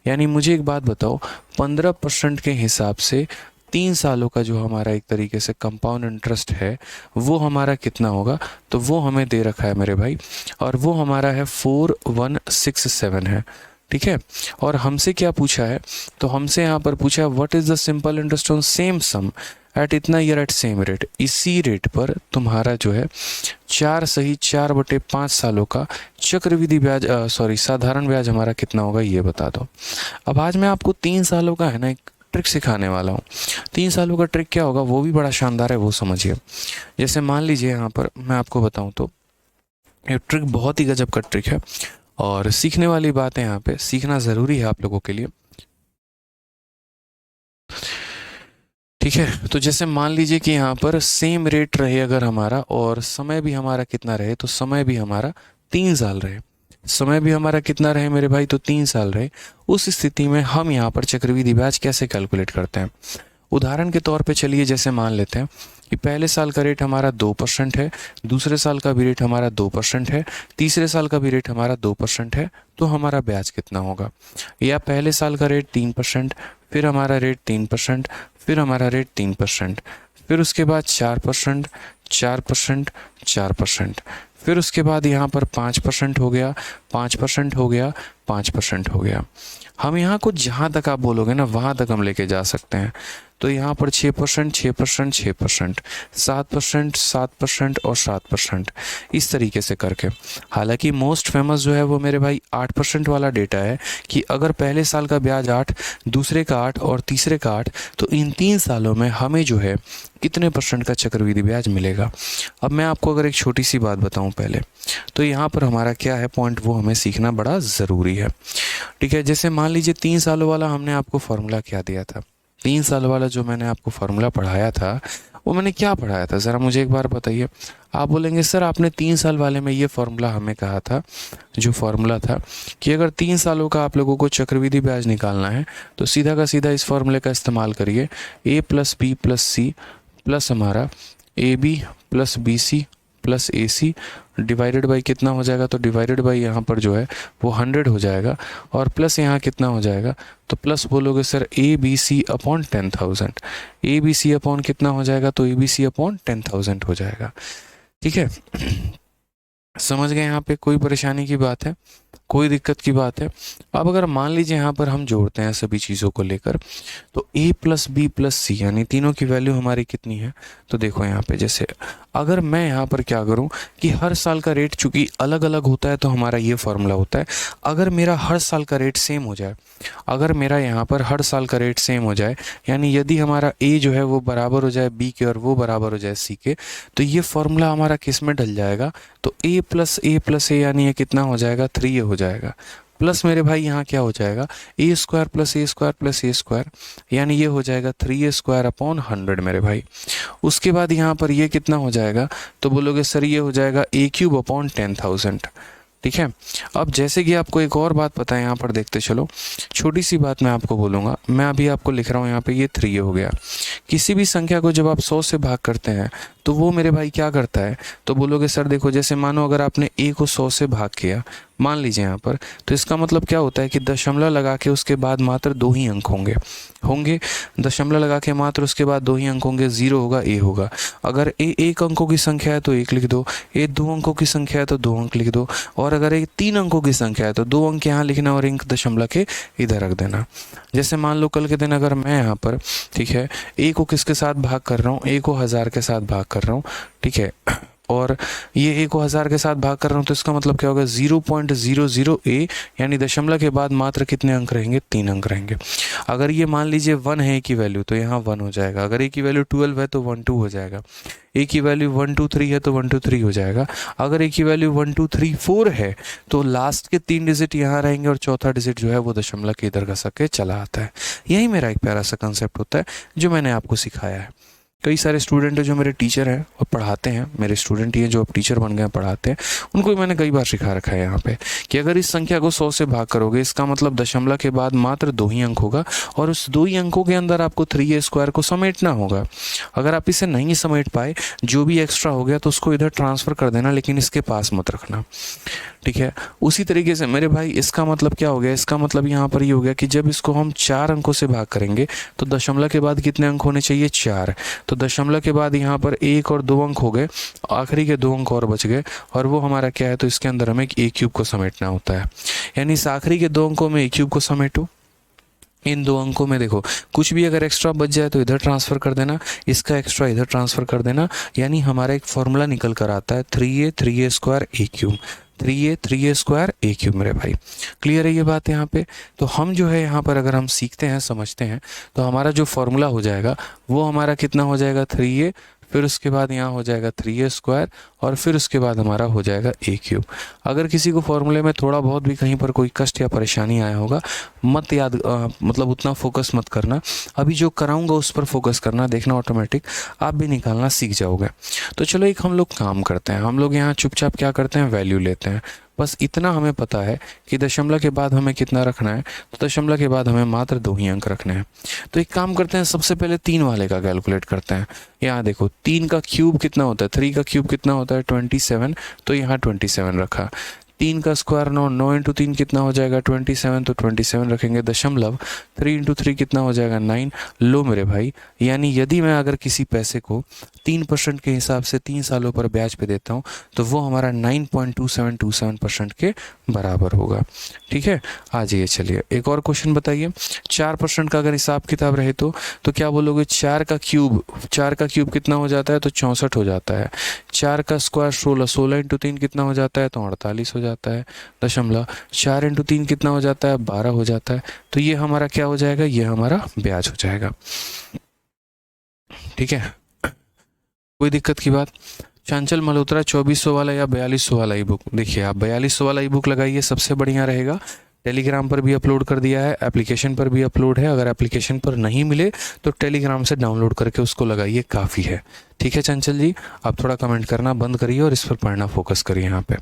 Speaker 1: यानी मुझे एक बात बताओ, 15% के हिसाब से 3 सालों का जो हमारा एक तरीके से कंपाउंड इंटरेस्ट है वो हमारा कितना होगा, तो वो हमें दे रखा है मेरे भाई, और वो हमारा है 4167 है। ठीक है, और हमसे क्या पूछा है, तो हमसे यहाँ पर पूछा है what is the simple interest on same sum at इतना ईयर एट सेम रेट। इसी रेट पर तुम्हारा जो है 4 सही 4/5 सालों का चक्रवृद्धि ब्याज साधारण ब्याज हमारा कितना होगा ये बता दो। अब आज मैं आपको 3 सालों का है ना एक ट्रिक सिखाने वाला हूँ। 3 सालों का ट्रिक क्या होगा वो भी बड़ा शानदार है, वो समझिए। जैसे मान लीजिए यहाँ पर मैं आपको बताऊँ तो ये ट्रिक बहुत ही गजब का ट्रिक है, और सीखने वाली बात है, यहाँ पे सीखना ज़रूरी है आप लोगों के लिए। ठीक है। तो जैसे मान लीजिए कि यहाँ पर सेम रेट रहे अगर हमारा, और समय भी हमारा कितना रहे, तो समय भी हमारा 3 साल रहे। समय भी हमारा कितना रहे मेरे भाई, तो 3 साल रहे। उस स्थिति में हम यहाँ पर चक्रवृद्धि ब्याज कैसे कैलकुलेट करते हैं। उदाहरण के तौर पे चलिए जैसे मान लेते हैं कि पहले साल का रेट हमारा 2% है, दूसरे साल का भी रेट हमारा 2% है, तीसरे साल का भी रेट हमारा 2% है, तो हमारा ब्याज कितना होगा। या पहले साल का रेट 3%, फिर हमारा रेट 3%, फिर हमारा रेट 3%, फिर उसके बाद 4%, 4%, 4%, फिर उसके बाद यहाँ पर 5% हो गया, 5% हो गया, 5% हो गया। हम यहाँ को जहाँ तक आप बोलोगे ना वहाँ तक हम लेके जा सकते हैं। तो यहाँ पर 6%, 6%, 6%, 7%, 7% और 7%, इस तरीके से करके। हालांकि मोस्ट फेमस जो है वो मेरे भाई 8% वाला डेटा है कि अगर पहले साल का ब्याज 8, दूसरे का 8 और तीसरे का 8, तो इन 3 सालों में हमें जो है कितने % का चक्रवृद्धि ब्याज मिलेगा। अब मैं आपको अगर एक छोटी सी बात बताऊं पहले, तो यहाँ पर हमारा क्या है पॉइंट, वो हमें सीखना बड़ा ज़रूरी है। ठीक है, जैसे मान लीजिए 3 सालों वाला हमने आपको फॉर्मूला क्या दिया था। 3 साल वाला जो मैंने आपको फार्मूला पढ़ाया था, वो मैंने क्या पढ़ाया था ज़रा मुझे एक बार बताइए। आप बोलेंगे सर आपने 3 साल वाले में ये फार्मूला हमें कहा था, जो फार्मूला था कि अगर 3 सालों का आप लोगों को चक्रवृद्धि ब्याज निकालना है तो सीधा का सीधा इस फार्मूले का इस्तेमाल करिए, A+B+C प्लस हमारा AB plus BC plus AC divided by कितना हो जाएगा, तो डिवाइडेड बाई यहाँ पर जो है वो 100 हो जाएगा, और प्लस यहाँ कितना हो जाएगा, तो प्लस बोलोगे sir ABC upon 10,000, ABC upon कितना हो जाएगा, तो ABC अपॉन 10,000 हो जाएगा। ठीक है, समझ गए। यहाँ पे कोई परेशानी की बात है, कोई दिक्कत की बात है। अब अगर मान लीजिए यहाँ पर हम जोड़ते हैं सभी चीज़ों को लेकर, तो A+B+C यानी तीनों की वैल्यू हमारी कितनी है, तो देखो यहाँ पे जैसे अगर मैं यहाँ पर क्या करूँ कि हर साल का रेट चूंकि अलग अलग होता है तो हमारा ये फार्मूला होता है। अगर मेरा हर साल का रेट सेम हो जाए, अगर मेरा यहाँ पर हर साल का रेट सेम हो जाए, यानी यदि हमारा A जो है वो बराबर हो जाए B के और वो बराबर हो जाए C के, तो ये फार्मूला हमारा किस में ढल जाएगा, तो A+A+A यानी ये कितना हो जाएगा, 3A हो जाएगा। प्लस मेरे भाई यहाँ क्या हो जाएगा, A² plus A² plus A² यानी ये हो जाएगा 3A² अपॉन 100 मेरे भाई। उसके बाद यहाँ पर ये कितना हो जाएगा, तो बोलोगे सर ये हो जाएगा A³ अपॉन 10,000। ठीक है, अब जैसे कि आपको एक और बात पता है, यहाँ पर देखते चलो, छोटी सी बात मैं आपको बोलूँगा। मैं अभी आपको लिख रहा हूँ यहाँ पे, ये 3 हो गया। किसी भी संख्या को जब आप 100 से भाग करते हैं तो वो मेरे भाई क्या करता है, तो बोलोगे सर देखो जैसे मानो अगर आपने A को 100 से भाग किया, मान लीजिए यहाँ पर, तो इसका मतलब क्या होता है कि दशमलव लगा के उसके बाद मात्र 2 ही अंक होंगे दशमलव लगा के मात्र उसके बाद 2 ही अंक होंगे, 0 होगा, A होगा। अगर A 1 अंकों की संख्या है तो 1 लिख दो, A 2 अंकों की संख्या है तो 2 अंक लिख दो, और अगर A 3 अंकों की संख्या है तो 2 अंक यहाँ लिखना और अंक दशमलव के इधर रख देना। जैसे मान लो कल के दिन अगर मैं यहाँ पर, ठीक है, A को किसके साथ भाग कर रहा हूँ, A को 1000 के साथ भाग कर रहा हूँ, ठीक है, और ये A को 1000 के साथ भाग कर रहा हूँ, तो इसका मतलब क्या होगा, 0.00A यानी दशमलव के बाद मात्र कितने अंक रहेंगे, 3 अंक रहेंगे। अगर ये मान लीजिए 1 है A की वैल्यू, तो यहाँ 1 हो जाएगा। अगर A की वैल्यू 12 है तो 1 2 हो जाएगा। A की वैल्यू 1 2 3 है तो 1 2 3 हो जाएगा। अगर A की वैल्यू 1 2 3 4 है तो लास्ट के 3 डिजिट यहाँ रहेंगे और चौथा डिजिट जो है वो दशमलव के इधर घसक के चला आता है। यही मेरा एक प्यारा सा कंसेप्ट होता है जो मैंने आपको सिखाया है। कई सारे स्टूडेंट हैं जो मेरे टीचर हैं और पढ़ाते हैं, मेरे स्टूडेंट ही हैं जो अब टीचर बन गए हैं, पढ़ाते हैं, उनको मैंने कई बार सिखा रखा है यहाँ पे कि अगर इस संख्या को 100 से भाग करोगे, इसका मतलब दशमलव के बाद मात्र 2 ही अंक होगा और उस 2 ही अंकों के अंदर आपको 3A² को समेटना होगा। अगर आप इसे नहीं समेट पाए, जो भी एक्स्ट्रा हो गया तो उसको इधर ट्रांसफ़र कर देना, लेकिन इसके पास मत रखना। ठीक है, उसी तरीके से मेरे भाई इसका मतलब क्या हो गया, इसका मतलब यहाँ पर ये हो गया कि जब इसको हम 4 अंकों से भाग करेंगे तो दशमलव के बाद कितने अंक होने चाहिए, 4। तो दशमलव के बाद यहाँ पर 1 और 2 अंक हो गए, आखिरी के 2 अंक और बच गए, और वो हमारा क्या है, तो इसके अंदर हमें A³ को समेटना होता है। यानी इस आखिरी के 2 अंकों में A³ को समेटो। इन 2 अंकों में देखो कुछ भी अगर एक्स्ट्रा बच जाए तो इधर ट्रांसफ़र कर देना, इसका एक्स्ट्रा इधर ट्रांसफ़र कर देना, यानी हमारा एक फॉर्मूला निकल कर आता है 3A 3A² A³, 3A 3A² A³ मेरे भाई। क्लियर है ये बात यहाँ पे। तो हम जो है यहाँ पर अगर हम सीखते हैं, समझते हैं, तो हमारा जो फॉर्मूला हो जाएगा वो हमारा कितना हो जाएगा, 3A, फिर उसके बाद यहाँ हो जाएगा 3a² और फिर उसके बाद हमारा हो जाएगा a³। अगर किसी को फॉर्मूले में थोड़ा बहुत भी कहीं पर कोई कष्ट या परेशानी आया होगा, मत याद मतलब उतना फोकस मत करना, अभी जो कराऊंगा उस पर फोकस करना, देखना ऑटोमेटिक आप भी निकालना सीख जाओगे। तो चलो एक हम लोग काम करते हैं, हम लोग यहाँ चुपचाप क्या करते हैं, वैल्यू लेते हैं। बस इतना हमें पता है कि दशमलव के बाद हमें कितना रखना है, तो दशमलव के बाद हमें मात्र 2 ही अंक रखने हैं। तो एक काम करते हैं, सबसे पहले 3 वाले का कैलकुलेट करते हैं। यहाँ देखो 3 का क्यूब कितना होता है, 3 का क्यूब कितना होता है 27, तो यहाँ 27 रखा। 3 का स्क्वायर 9, 9 इंटू 3 कितना हो जाएगा 27, तो 27 रखेंगे दशमलव। 3 इंटू 3 कितना हो जाएगा 9। लो मेरे भाई, यानी यदि मैं अगर किसी पैसे को 3% के हिसाब से 3 सालों पर ब्याज पे देता हूँ तो वो हमारा 9.2727% के बराबर होगा। ठीक है, आ जाइए चलिए एक और क्वेश्चन बताइए। 4% का अगर हिसाब किताब रहे तो क्या बोलोगे, 4 का क्यूब कितना हो जाता है, तो 64 हो जाता है। 4 का स्क्वायर 16, 16 इंटू 3 कितना हो जाता है, तो 48 हो जाता है दशमलव। 4 इंटू 3 कितना हो जाता है, 12 हो जाता है। तो ये हमारा क्या हो जाएगा, ये हमारा ब्याज हो जाएगा। ठीक है, कोई दिक्कत की बात। चंचल मल्होत्रा 2400 वाला या 4200 वाला ई बुक, देखिए आप 4200 वाला ई बुक लगाइए, सबसे बढ़िया रहेगा। टेलीग्राम पर भी अपलोड कर दिया है, एप्लीकेशन पर भी अपलोड है। अगर एप्लीकेशन पर नहीं मिले तो टेलीग्राम से डाउनलोड करके उसको लगाइए, काफ़ी है। ठीक है चंचल जी, आप थोड़ा कमेंट करना बंद करिए और इस पर पढ़ना फोकस करिए। यहाँ पे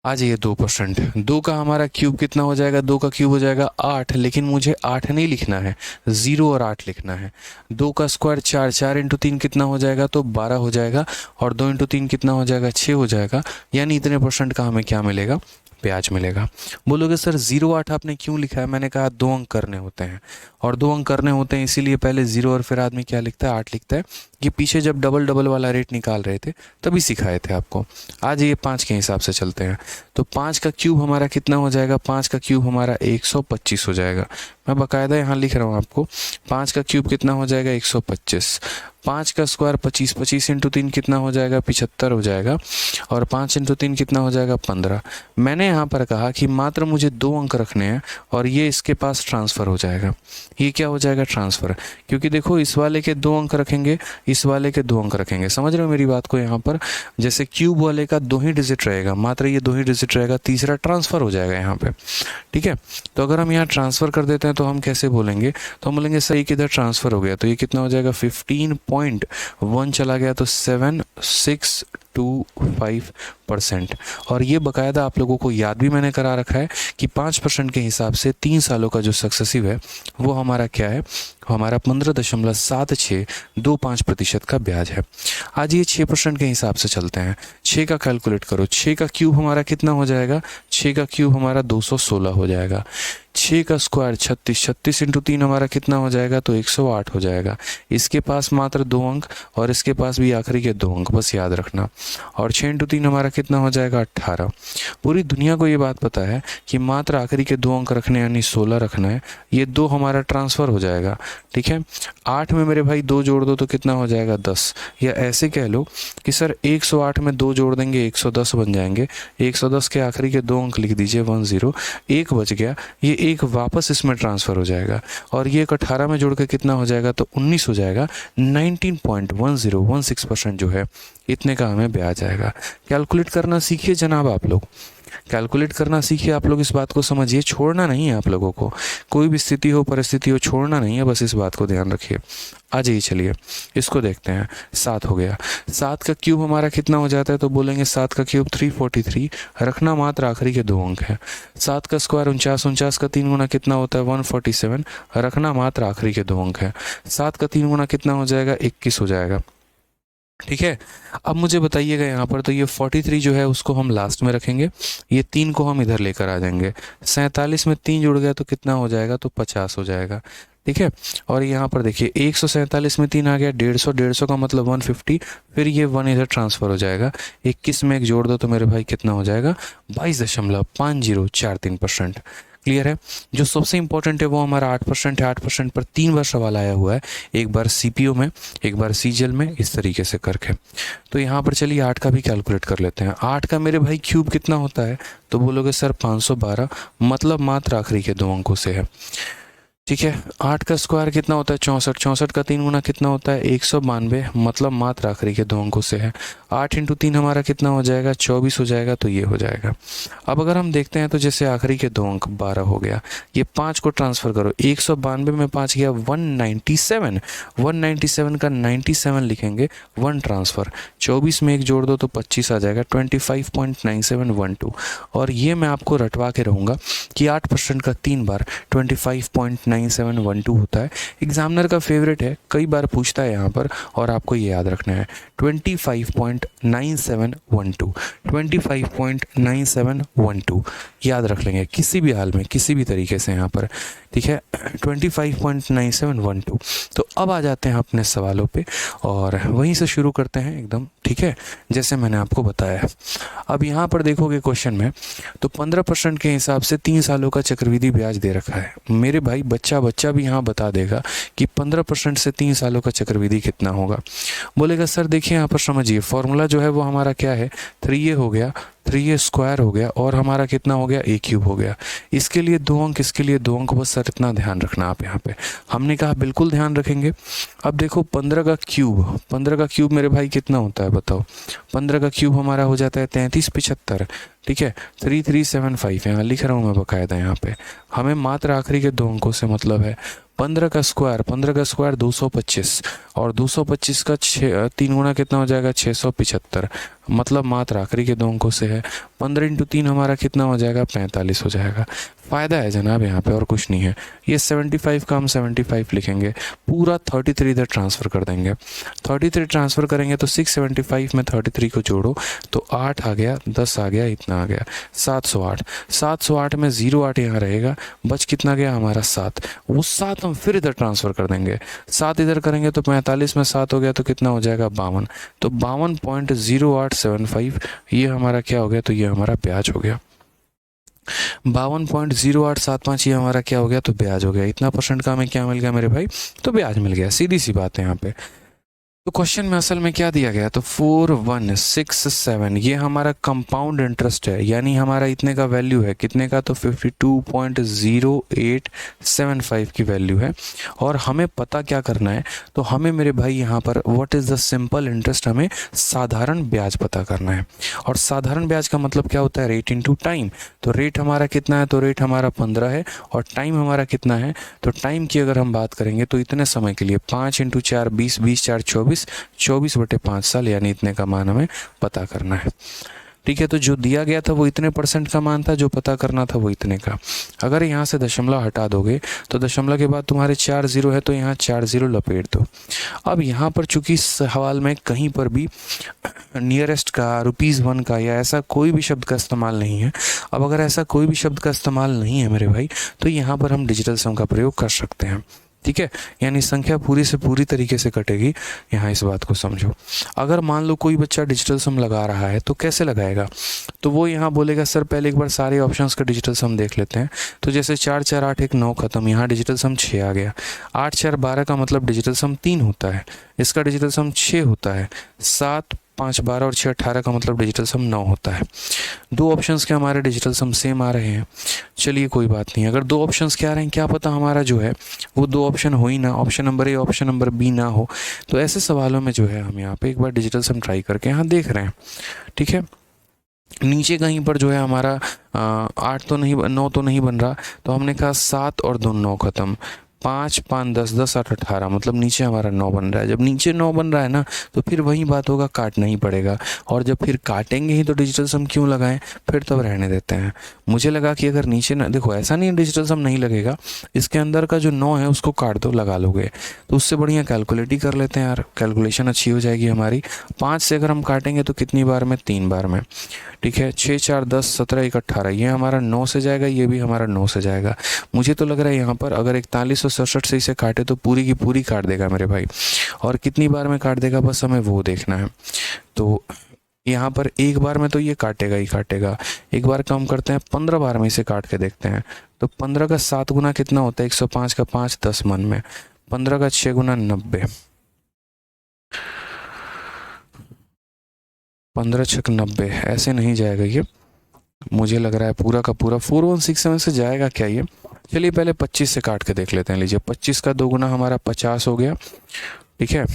Speaker 1: आ जाइए 2%। 2 का हमारा क्यूब कितना हो जाएगा, 2 का क्यूब हो जाएगा 8, लेकिन मुझे 8 नहीं लिखना है, 0 और 8 लिखना है। 2 का स्क्वायर 4, 4 इंटू 3 कितना हो जाएगा, तो 12 हो जाएगा। और 2 इंटू 3 कितना हो जाएगा, 6 हो जाएगा। यानी इतने % का हमें क्या मिलेगा, ब्याज मिलेगा। बोलोगे सर 0.8 आपने क्यों लिखा है, मैंने कहा 2 अंक करने होते हैं, और 2 अंक करने होते हैं इसीलिए पहले 0 और फिर आदमी क्या लिखता है, 8 लिखता है। ये पीछे जब डबल डबल वाला रेट निकाल रहे थे तभी सिखाए थे आपको। आज ये 5 के हिसाब से चलते हैं। तो 5 का क्यूब हमारा कितना हो जाएगा, 5 का क्यूब हमारा 125 हो जाएगा। मैं बाकायदा यहाँ लिख रहा हूँ आपको, 5 का क्यूब कितना हो जाएगा 125। 5 का स्क्वायर 25, 25 इंटू 3 कितना हो जाएगा 75 हो जाएगा। और 5 इंटू 3 कितना हो जाएगा 15। मैंने यहाँ पर कहा कि मात्र मुझे 2 अंक रखने हैं और ये इसके पास ट्रांसफ़र हो जाएगा। ये क्या हो जाएगा, ट्रांसफ़र। क्योंकि देखो इस वाले के 2 अंक रखेंगे, इस वाले के 2 अंक रखेंगे। समझ रहे हो मेरी बात को। यहाँ पर जैसे क्यूब वाले का 2 ही डिजिट रहेगा, मात्र ये 2 ही डिजिट रहेगा, तीसरा ट्रांसफ़र हो जाएगा यहाँ पे। ठीक है, तो अगर हम यहाँ ट्रांसफ़र कर देते हैं तो हम कैसे बोलेंगे, तो हम बोलेंगे सही किधर ट्रांसफ़र हो गया, तो ये कितना हो जाएगा 15.1 चला गया, तो 7625%। और ये बाकायदा आप लोगों को याद भी मैंने करा रखा है कि 5% के हिसाब से 3 सालों का जो सक्सेसिव है वो हमारा क्या है, हमारा 15.7625% का ब्याज है। आज ये 6% के हिसाब से चलते हैं। 6 का कैलकुलेट करो, 6 का क्यूब हमारा कितना हो जाएगा, 6 का क्यूब हमारा 216 हो जाएगा। 6 का स्क्वायर 36, 36 इंटू 3 हमारा कितना हो जाएगा, तो 108 हो जाएगा। इसके पास मात्र 2 अंक और इसके पास भी आखिरी के 2 अंक, बस याद रखना। और 6 इंटू 3 हमारा कितना हो जाएगा 18। पूरी दुनिया को ये बात पता है कि मात्र आखिरी के 2 अंक रखने यानी 16 रखना है। ये 2 हमारा ट्रांसफ़र हो जाएगा। ठीक है, 8 में मेरे भाई 2 जोड़ दो तो कितना हो जाएगा 10। या ऐसे कह लो कि सर 108 में 2 जोड़ देंगे 110 बन जाएंगे। 110 के आखिरी के 2 अंक लिख दीजिए 10, 1 बच गया, ये 1 वापस इसमें ट्रांसफ़र हो जाएगा। और ये 18 में जोड़ के कितना हो जाएगा, तो 19 हो जाएगा। 19.1016% जो है इतने का हमें ब्याज आएगा। कैलकुलेट करना सीखिए जनाब, आप लोग कैलकुलेट करना सीखिए। आप लोग इस बात को समझिए, छोड़ना नहीं है आप लोगों को, कोई भी स्थिति हो परिस्थिति हो छोड़ना नहीं है, बस इस बात को ध्यान रखिए। आ जाइए चलिए इसको देखते हैं। 7 हो गया, 7 का क्यूब हमारा कितना हो जाता है, तो बोलेंगे 7 का क्यूब 343, रखना मात्र आखिरी के 2 अंक है। 7 का स्क्वायर 49, 49 का 3 गुना कितना होता है 147, रखना मात्र आखिरी के 2 अंक है। 7 का 3 गुना कितना हो जाएगा 21 हो जाएगा। ठीक है, अब मुझे बताइएगा यहाँ पर, तो ये 43 जो है उसको हम लास्ट में रखेंगे, ये 3 को हम इधर लेकर आ जाएंगे। 47 में 3 जुड़ गया तो कितना हो जाएगा, तो 50 हो जाएगा। ठीक है, और यहाँ पर देखिए 147 में 3 आ गया, 150, 150 का मतलब 150, फिर ये 1 इधर ट्रांसफ़र हो जाएगा। 21 में 1 जोड़ दो तो मेरे भाई कितना हो जाएगा 22.5043%। क्लियर है। जो सबसे इंपॉर्टेंट है वो हमारा 8% है। 8% पर 3 बार सवाल आया हुआ है, एक बार सीपीओ में, एक बार सीजीएल में, इस तरीके से करके। तो यहाँ पर चलिए 8 का भी कैलकुलेट कर लेते हैं। 8 का मेरे भाई क्यूब कितना होता है, तो बोलोगे सर 512, मतलब मात्र आखिरी के 2 अंकों से है। ठीक है। 8 का स्क्वायर कितना होता है 64, 64 का 3 गुना कितना होता है 192, मतलब मात्र आखिरी के दो अंकों से है। 8 इंटू 3 हमारा कितना हो जाएगा 24 हो जाएगा, तो ये हो जाएगा। अब अगर हम देखते हैं तो जैसे आखिरी के दो अंक 12 हो गया, ये 5 को ट्रांसफ़र करो, 192 में 5 गया 197, 197 का 97 लिखेंगे, 1 ट्रांसफ़र, 24 में एक जोड़ दो तो 25 आ जाएगा, 25.9712। और ये मैं आपको रटवा के रहूँगा कि 8% का 3 बार 25.9712 होता है। एग्जामिनर का फेवरेट है, कई बार पूछता है यहाँ पर, और आपको ये याद रखना है 25.9712, 25.9712 याद रख लेंगे किसी भी हाल में, किसी भी तरीके से यहाँ पर, ठीक है, 25.9712। तो अब आ जाते हैं अपने सवालों पे और वहीं से शुरू करते हैं एकदम, ठीक है, जैसे मैंने आपको बताया। अब यहाँ पर देखोगे क्वेश्चन में तो 15% के हिसाब से 3 सालों का चक्रवृद्धि ब्याज दे रखा है। मेरे भाई बच्चा भी यहाँ बता देगा कि 15% से 3 सालों का चक्रवृद्धि कितना होगा। बोलेगा सर देखिए यहाँ पर समझिए, फॉर्मूला जो है वो हमारा क्या है, 3a हो गया, 3a स्क्वायर हो गया, और हमारा कितना हो गया a क्यूब हो गया। इसके लिए 2 अंक, इसके लिए 2 अंक, बस सर इतना ध्यान रखना आप यहाँ पे। हमने कहा बिल्कुल ध्यान रखेंगे। अब देखो 15 का क्यूब, 15 का क्यूब मेरे भाई कितना होता है बताओ, 15 का क्यूब हमारा हो जाता है 3375, ठीक है, 3375 यहाँ लिख रहा हूँ मैं बकायदा। यहाँ पे हमें मात्र आखिरी के दो अंकों से मतलब है। 15 का स्क्वायर, 15 का स्क्वायर 225, और 225 का 3 गुना कितना हो जाएगा 675, मतलब मात्र आखिरी के दो अंकों से है। 15 इंटू 3 हमारा कितना हो जाएगा 45 हो जाएगा। फ़ायदा है जनाब यहाँ पे, और कुछ नहीं है। ये 75 का हम 75 लिखेंगे, पूरा 33 इधर ट्रांसफ़र कर देंगे। 33 ट्रांसफ़र करेंगे तो 675 में 33 को जोड़ो तो 8 आ गया, 10 आ गया, इतना आ गया 708। 708 में 08 यहाँ रहेगा, बच कितना गया हमारा 7। वो 7 हम फिर इधर ट्रांसफ़र कर देंगे, 7 इधर करेंगे तो 45 में 7 हो गया तो कितना हो जाएगा 52। तो 52.0875 ये हमारा क्या हो गया, तो ये हमारा ब्याज हो गया। 52.0875 ये हमारा क्या हो गया, तो ब्याज हो गया। इतना परसेंट का हमें क्या मिल गया मेरे भाई, तो ब्याज मिल गया। सीधी सी बात है यहाँ पे। तो क्वेश्चन में असल में क्या दिया गया, तो 4167 ये हमारा कंपाउंड इंटरेस्ट है, यानी हमारा इतने का वैल्यू है, कितने का, तो 52.0875 की वैल्यू है। और हमें पता क्या करना है, तो हमें मेरे भाई यहाँ पर what is the simple interest, हमें साधारण ब्याज पता करना है। और साधारण ब्याज का मतलब क्या होता है, रेट इनटू टाइम। तो रेट हमारा कितना है, तो रेट हमारा 15 है, और टाइम हमारा कितना है, तो टाइम की अगर हम बात करेंगे तो इतने समय के लिए 5 इंटू 4 20, 20 4 24, 24/5 साल, यानी इतने का मान हमें पता करना है। ठीक है, तो जो दिया गया था वो इतने परसेंट का मान था, जो पता करना था वो इतने का। अगर यहाँ से दशमलव हटा दोगे तो दशमलव के बाद तुम्हारे 4 जीरो है, तो यहाँ 4 जीरो लपेट दो। अब यहाँ पर चूंकि सवाल में कहीं पर भी नियरेस्ट का, ₹1 का या ऐसा कोई भी शब्द का इस्तेमाल नहीं है। अब अगर ऐसा कोई भी शब्द का इस्तेमाल नहीं है मेरे भाई, तो यहाँ पर हम डिजिटल सम का प्रयोग कर सकते हैं। ठीक है, यानी संख्या पूरी से पूरी तरीके से कटेगी। यहाँ इस बात को समझो। अगर मान लो कोई बच्चा डिजिटल सम लगा रहा है तो कैसे लगाएगा, तो वो यहाँ बोलेगा सर पहले एक बार सारे ऑप्शंस का डिजिटल सम देख लेते हैं। तो जैसे 4 4 8 1 9 खत्म, यहाँ डिजिटल सम 6 आ गया। 8 4 12 का मतलब डिजिटल सम 3 होता है, इसका डिजिटल सम 6 होता है। 7 5 12 और 6 18 का मतलब डिजिटल सम 9 होता है। दो ऑप्शंस के हमारे डिजिटल सम सेम आ रहे हैं, चलिए कोई बात नहीं। अगर दो ऑप्शंस क्या आ रहे हैं, क्या पता हमारा जो है वो दो ऑप्शन हो ही ना, option number A option number B ना हो। तो ऐसे सवालों में जो है हम यहाँ पे एक बार डिजिटल सम ट्राई करके यहाँ देख रहे हैं। ठीक है, नीचे कहीं पर जो है हमारा 8 तो नहीं, 9 तो नहीं बन रहा, तो हमने कहा 7 और 2 9 खत्म। 5 5 10 10 8 18, मतलब नीचे हमारा 9 बन रहा है। जब नीचे 9 बन रहा है ना, तो फिर वही बात होगा, काटना ही पड़ेगा। और जब फिर काटेंगे ही तो डिजिटल सम क्यों लगाएं, फिर तब रहने देते हैं। मुझे लगा कि अगर नीचे ना, देखो ऐसा नहीं डिजिटल सम नहीं लगेगा, इसके अंदर का जो 9 है उसको काट दो, लगा लोगे तो उससे बढ़िया कैलकुलेट ही कर लेते हैं यार, कैलकुलेशन अच्छी हो जाएगी हमारी। 5 से अगर हम काटेंगे तो कितनी बार में, 3 बार में। ठीक है, 6 4 10 17 1 18, ये हमारा 9 से जाएगा, ये भी हमारा 9 से जाएगा। मुझे तो लग रहा है यहाँ पर अगर 4167 से इसे काटे तो पूरी की पूरी काट देगा मेरे भाई। और कितनी बार में काट देगा, बस हमें वो देखना है। तो यहाँ पर एक बार में तो ये काटेगा ही काटेगा। एक बार कम करते हैं, 15 बार में इसे काट के देखते हैं। तो 15 का 7 गुना कितना होता है, 105 का 5 10 मन में। 15 का 6 गुना 90, 15 6 90, ऐसे नहीं जाएगा ये। मुझे लग रहा है पूरा का पूरा 4167 से जाएगा क्या ये। चलिए पहले 25 से काट के देख लेते हैं। लीजिए 25 का 2 गुना हमारा 50 हो गया, ठीक है,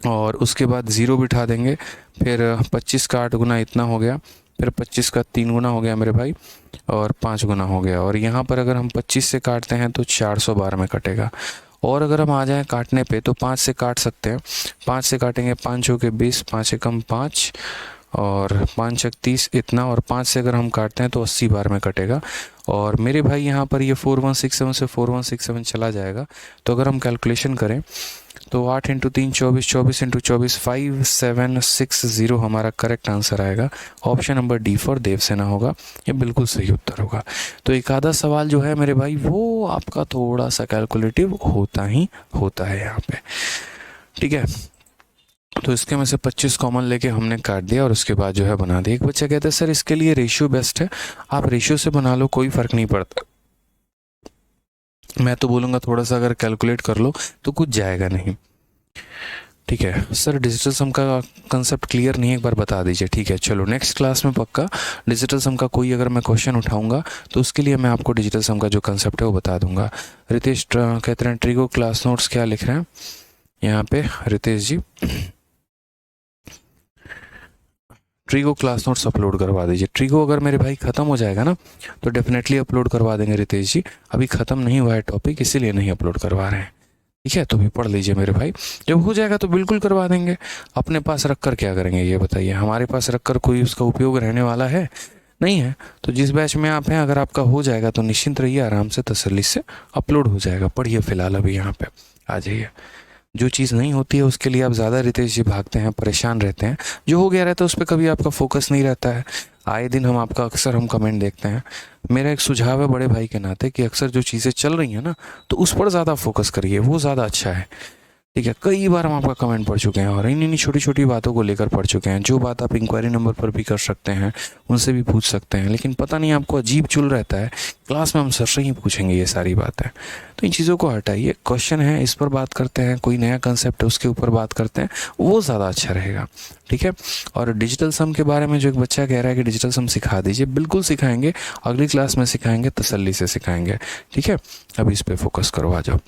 Speaker 1: और उसके बाद 0 बिठा देंगे, फिर 25 का 8 गुना इतना हो गया, फिर 25 का 3 गुना हो गया मेरे भाई, और 5 गुना हो गया। और यहाँ पर अगर हम 25 से काटते हैं तो 412 में कटेगा। और अगर हम आ जाएं काटने पे तो 5 से काट सकते हैं। 5 से काटेंगे, 5 हो के 20, 5 एकम 5 और 5 छक 30 इतना, और 5 से अगर हम काटते हैं तो 80 बार में कटेगा। और मेरे भाई यहाँ पर ये 4167 से 4167 चला जाएगा। तो अगर हम कैलकुलेशन करें तो 8 इंटू 3 24, 24 इंटू 24 5760 हमारा करेक्ट आंसर आएगा। Option number D for Devasena होगा, ये बिल्कुल सही उत्तर होगा। तो एक आधा सवाल जो है मेरे भाई वो आपका थोड़ा सा कैलकुलेटिव होता ही होता है यहाँ पे, ठीक है। तो इसके में से 25 कॉमन लेके हमने काट दिया और उसके बाद जो है बना दिया। एक बच्चा कहता है सर इसके लिए रेशियो बेस्ट है, आप रेशियो से बना लो, कोई फ़र्क नहीं पड़ता। मैं तो बोलूँगा थोड़ा सा अगर कैलकुलेट कर लो तो कुछ जाएगा नहीं, ठीक है। सर डिजिटल सम का कंसेप्ट क्लियर नहीं है, एक बार बता दीजिए, ठीक है। चलो नेक्स्ट क्लास में पक्का डिजिटल सम का कोई अगर मैं क्वेश्चन उठाऊंगा तो उसके लिए मैं आपको डिजिटल सम का जो कंसेप्ट है वो बता दूंगा। रितेश कहते हैं ट्रिगो क्लास नोट्स क्या लिख रहे हैं यहाँ पे रितेश जी, ट्रिगो क्लास नोट्स अपलोड करवा दीजिए। ट्रिगो अगर मेरे भाई ख़त्म हो जाएगा ना तो डेफिनेटली अपलोड करवा देंगे रितेश जी, अभी ख़त्म नहीं हुआ है टॉपिक इसीलिए नहीं अपलोड करवा रहे हैं, ठीक है। तो भी पढ़ लीजिए मेरे भाई, जब हो जाएगा तो बिल्कुल करवा देंगे। अपने पास रख कर क्या करेंगे ये बताइए, हमारे पास रख कर कोई उसका उपयोग रहने वाला है नहीं है। तो जिस बैच में आप हैं अगर आपका हो जाएगा तो निश्चिंत रहिए, आराम से तसल्ली से अपलोड हो जाएगा। पढ़िए फिलहाल अभी यहाँ पे आ जाइए। जो चीज़ नहीं होती है उसके लिए आप ज़्यादा रितेश जी भागते हैं, परेशान रहते हैं। जो हो गया रहता है उस पर कभी आपका फोकस नहीं रहता है। आए दिन हम आपका अक्सर हम कमेंट देखते हैं। मेरा एक सुझाव है बड़े भाई के नाते कि अक्सर जो चीज़ें चल रही हैं ना तो उस पर ज़्यादा फोकस करिए, वो ज़्यादा अच्छा है, ठीक है। कई बार हम आपका कमेंट पढ़ चुके हैं और इन छोटी छोटी बातों को लेकर पढ़ चुके हैं। जो बात आप इंक्वायरी नंबर पर भी कर सकते हैं, उनसे भी पूछ सकते हैं, लेकिन पता नहीं आपको अजीब चुल रहता है क्लास में हम सर से ही पूछेंगे ये सारी बातें। तो इन चीज़ों को हटाइए, क्वेश्चन है इस पर बात करते हैं, कोई नया कंसेप्ट है उसके ऊपर बात करते हैं, वो ज़्यादा अच्छा रहेगा, ठीक है। और डिजिटल सम के बारे में जो एक बच्चा कह रहा है कि डिजिटल सम सिखा दीजिए, बिल्कुल सिखाएंगे, अगली क्लास में सिखाएंगे, तसल्ली से सिखाएंगे, ठीक है। अभी इस पर फोकस करो, आ जाओ।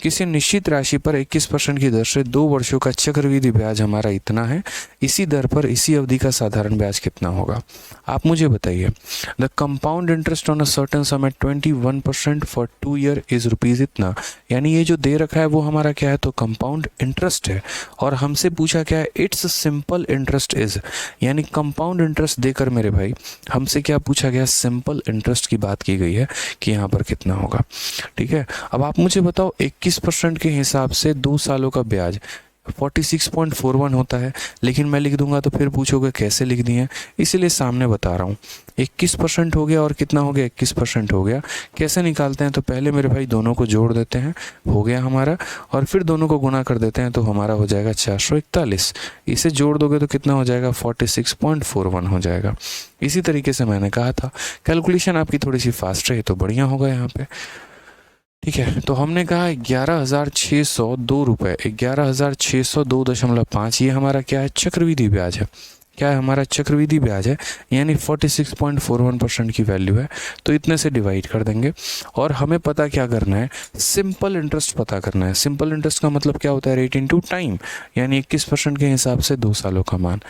Speaker 1: किसी निश्चित राशि पर 21% की दर से 2 वर्षों का चक्रवृद्धि ब्याज हमारा इतना है, इसी दर पर इसी अवधि का साधारण ब्याज कितना होगा। आप मुझे बताइए। The compound interest on a certain sum at 21% for 2 year is rupees इतना। यानी ये जो दे रखा है वो हमारा क्या है, तो कंपाउंड इंटरेस्ट है। और हमसे पूछा क्या है, इट्स सिंपल इंटरेस्ट इज, यानी कंपाउंड इंटरेस्ट देकर मेरे भाई हमसे क्या पूछा गया, सिंपल इंटरेस्ट की बात की गई है कि यहाँ पर कितना होगा, ठीक है। अब आप मुझे बताओ 21% के हिसाब से 2 सालों का ब्याज 46.41 होता है, लेकिन मैं लिख दूंगा तो फिर पूछोगे कैसे लिख दिए, इसीलिए सामने बता रहा हूँ। 21% हो गया और कितना हो गया, 21% हो गया। कैसे निकालते हैं, तो पहले मेरे भाई दोनों को जोड़ देते हैं, हो गया हमारा, और फिर दोनों को गुना कर देते हैं तो हमारा हो जाएगा 441। इसे जोड़ दोगे तो कितना हो जाएगा, 46.41 हो जाएगा। इसी तरीके से मैंने कहा था कैलकुलेशन आपकी थोड़ी सी फास्ट रहे तो बढ़िया होगा यहाँ पे, ठीक है। तो हमने कहा 11,602 रुपये, 11,602.5 ये हमारा क्या है, चक्रवृद्धि ब्याज है। क्या है हमारा, चक्रवृद्धि ब्याज है, यानी 46.41% की वैल्यू है। तो इतने से डिवाइड कर देंगे और हमें पता क्या करना है, सिंपल इंटरेस्ट पता करना है। सिंपल इंटरेस्ट का मतलब क्या होता है, रेट इनटू टाइम, यानी 21% के हिसाब से 2 सालों का मान,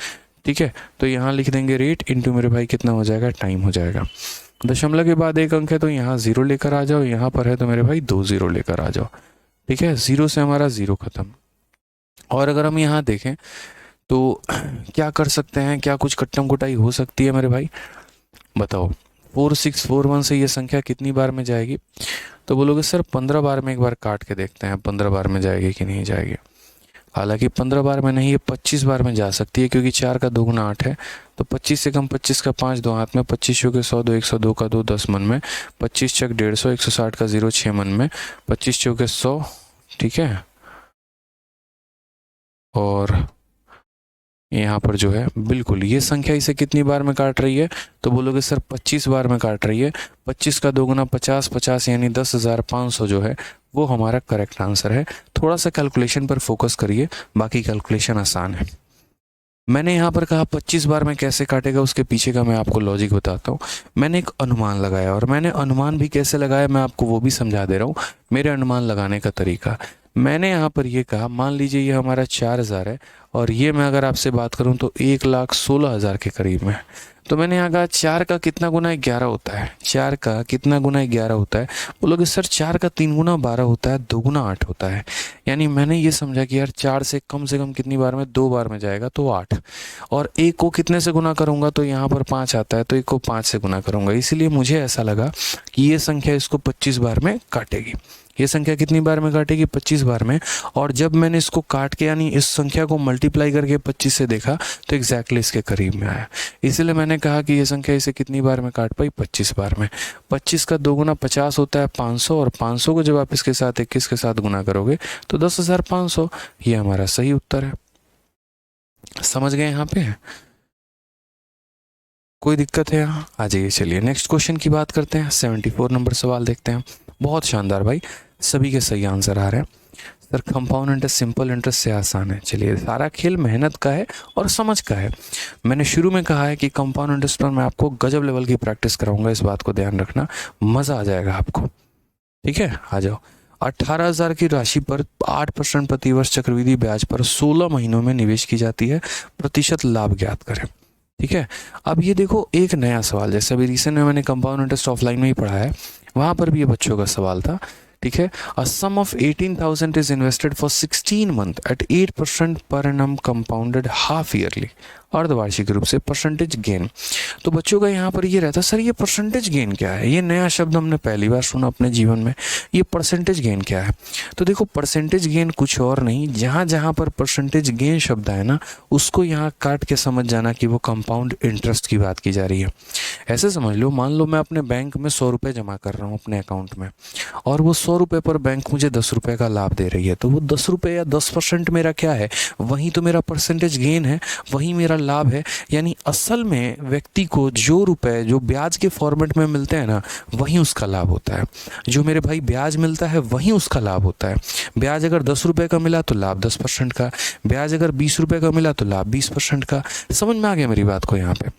Speaker 1: ठीक है। तो यहाँ लिख देंगे रेट इनटू मेरे भाई कितना हो जाएगा, टाइम हो जाएगा। दशमलव के बाद एक अंक है तो यहाँ 0 लेकर आ जाओ, यहाँ पर है तो मेरे भाई 2 0 लेकर आ जाओ, ठीक है। 0 से हमारा 0 खत्म। और अगर हम यहाँ देखें तो क्या कर सकते हैं, क्या कुछ कट्टम कुटाई हो सकती है मेरे भाई, बताओ। 4641 से ये संख्या कितनी बार में जाएगी, तो बोलोगे सर 15 बार में एक बार काट के देखते हैं 15 बार में जाएगी कि नहीं जाएगी। हालांकि 15 बार में नहीं, ये 25 बार में जा सकती है, क्योंकि 4 का 2 गुना 8 है। तो 25 से कम 25 का 5 2 हाथ में, 25 के 100 2 102 का 2 10 मन में, 25 चक 150 160 का 0 6 मन में, 25 चौके 100, ठीक है। और यहाँ पर जो है बिल्कुल ये संख्या इसे कितनी बार में काट रही है, तो बोलोगे सर 25 बार में काट रही है। 25 का 2 गुना 50 50 यानी 10,500 जो है वो हमारा करेक्ट आंसर है। थोड़ा सा कैलकुलेशन पर फोकस करिए, बाकी कैलकुलेशन आसान है। मैंने यहाँ पर कहा 25 बार में कैसे काटेगा, उसके पीछे का मैं आपको लॉजिक बताता हूँ। मैंने एक अनुमान लगाया, और मैंने अनुमान भी कैसे लगाया मैं आपको वो भी समझा दे रहा हूँ। मेरे अनुमान लगाने का तरीका, मैंने यहाँ पर ये कहा, मान लीजिए ये हमारा 4,000 है, और ये मैं अगर आपसे बात करूँ तो 1,16,000 के करीब में। तो मैंने यहाँ कहा 4 का कितना गुना 11 होता है, 4 का कितना गुना 11 होता है। बोलोगे सर 4 का 3 गुना 12 होता है, 2 गुना 8 होता है। यानी मैंने ये समझा कि यार 4 से कम कितनी बार में, 2 बार में जाएगा तो 8, और 1 को कितने से गुना करूंगा तो यहाँ पर 5 आता है, तो 1 को 5 से गुना करूंगा। इसीलिए मुझे ऐसा लगा कि ये संख्या इसको 25 बार में काटेगी। ये संख्या कितनी बार में काटेगी, 25 बार में। और जब मैंने इसको काट के यानी इस संख्या को मल्टीप्लाई करके 25 से देखा तो एग्जैक्टली इसके करीब में आया। इसलिए मैंने कहा कि ये संख्या इसे कितनी बार में काट पाई, 25 बार में। 25 का 2 गुना 50 होता है 500, और 500 को जब आप इसके साथ 21 के साथ गुना करोगे तो 10,500। ये हमारा सही उत्तर है। समझ गए यहाँ पे? कोई दिक्कत है यहाँ? आ जाइए, चलिए नेक्स्ट क्वेश्चन की बात करते हैं। 74 नंबर सवाल देखते हैं। बहुत शानदार भाई, सभी के सही आंसर आ रहे हैं। Sir compound interest simple interest से आसान है। चलिए, सारा खेल मेहनत का है और समझ का है। मैंने शुरू में कहा है कि कंपाउंड इंटरेस्ट पर मैं आपको गजब लेवल की प्रैक्टिस कराऊंगा, इस बात को ध्यान रखना, मज़ा आ जाएगा आपको। ठीक है, आ जाओ। 18,000 की राशि पर 8% प्रतिवर्ष चक्रवृद्धि ब्याज पर 16 महीनों में निवेश की जाती है, प्रतिशत लाभ ज्ञात करें। ठीक है, अब ये देखो एक नया सवाल, जैसे अभी रिसेंट में मैंने कंपाउंड इंटरेस्ट ऑफलाइन में ही पढ़ा है, वहाँ पर भी ये बच्चों का सवाल था। ठीक है, a sum of 18,000 is invested for 16 month at 8% per annum compounded half yearly, अर्धवार्षिक रूप से, परसेंटेज गेन। तो बच्चों का यहाँ पर ये रहता है, सर ये परसेंटेज गेन क्या है? ये नया शब्द हमने पहली बार सुना अपने जीवन में, ये परसेंटेज गेन क्या है? तो देखो परसेंटेज गेन कुछ और नहीं, जहाँ जहाँ पर परसेंटेज गेन शब्द है ना, उसको यहाँ काट के समझ जाना कि वो कंपाउंड इंटरेस्ट की बात की जा रही है। ऐसे समझ लो, मान लो मैं अपने बैंक में 100 रुपये जमा कर रहा हूँ अपने अकाउंट में, और वो 100 रुपये पर बैंक मुझे 10 रुपये का लाभ दे रही है, तो वो 10 रुपये या 10% मेरा क्या है? वही तो मेरा परसेंटेज गेन है, वही मेरा लाभ है। यानी असल में व्यक्ति को जो रुपए जो ब्याज के फॉर्मेट में मिलते हैं ना, वही उसका लाभ होता है। जो मेरे भाई ब्याज मिलता है वही उसका लाभ होता है। ब्याज अगर 10 रुपये का मिला तो लाभ 10% का, ब्याज अगर 20 रुपये का मिला तो लाभ 20% का। समझ में आ गया मेरी बात को यहाँ पे?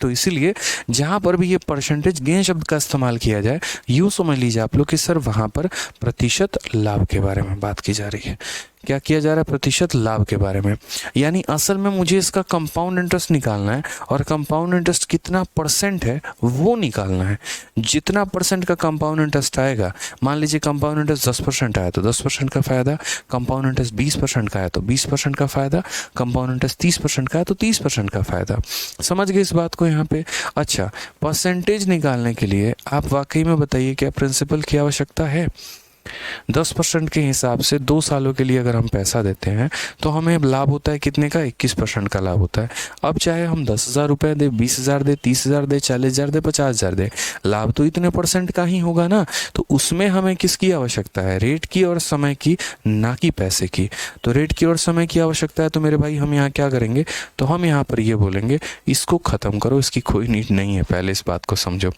Speaker 1: तो इसीलिए जहां पर भी ये परसेंटेज गेन शब्द का इस्तेमाल किया जाए, यूं समझ लीजिए आप लोग कि सर वहां पर प्रतिशत लाभ के बारे में बात की जा रही है। क्या किया जा रहा है? प्रतिशत लाभ के बारे में। यानी असल में मुझे इसका कंपाउंड इंटरेस्ट निकालना है, और कंपाउंड इंटरेस्ट कितना परसेंट है वो निकालना है। जितना परसेंट का कंपाउंड इंटरेस्ट आएगा, मान लीजिए कंपाउंड इंटरेस्ट 10% आया तो 10% का फायदा, कंपाउंड इंटरेस्ट 20% का आया तो 20% का फायदा, कंपाउंड इंटरेस्ट 30% का है तो 30% का फायदा। समझ गए इस बात को यहाँ पे? अच्छा, परसेंटेज निकालने के लिए आप वाकई में बताइए क्या प्रिंसिपल की आवश्यकता है? 10% के हिसाब से 2 सालों के लिए अगर हम पैसा देते हैं तो हमें लाभ होता है कितने का? 21% का लाभ होता है। अब चाहे हम 10,000 रुपये दे, 20,000 दे, 30,000 दे, 40,000 दे, 50,000 दे, लाभ तो इतने परसेंट का ही होगा ना। तो उसमें हमें किसकी आवश्यकता है? रेट की और समय की, ना कि पैसे की। तो रेट की और समय की आवश्यकता है, तो मेरे भाई हम यहाँ क्या करेंगे? तो हम यहाँ पर ये बोलेंगे इसको ख़त्म करो, इसकी कोई नीड नहीं है। पहले इस बात को समझो,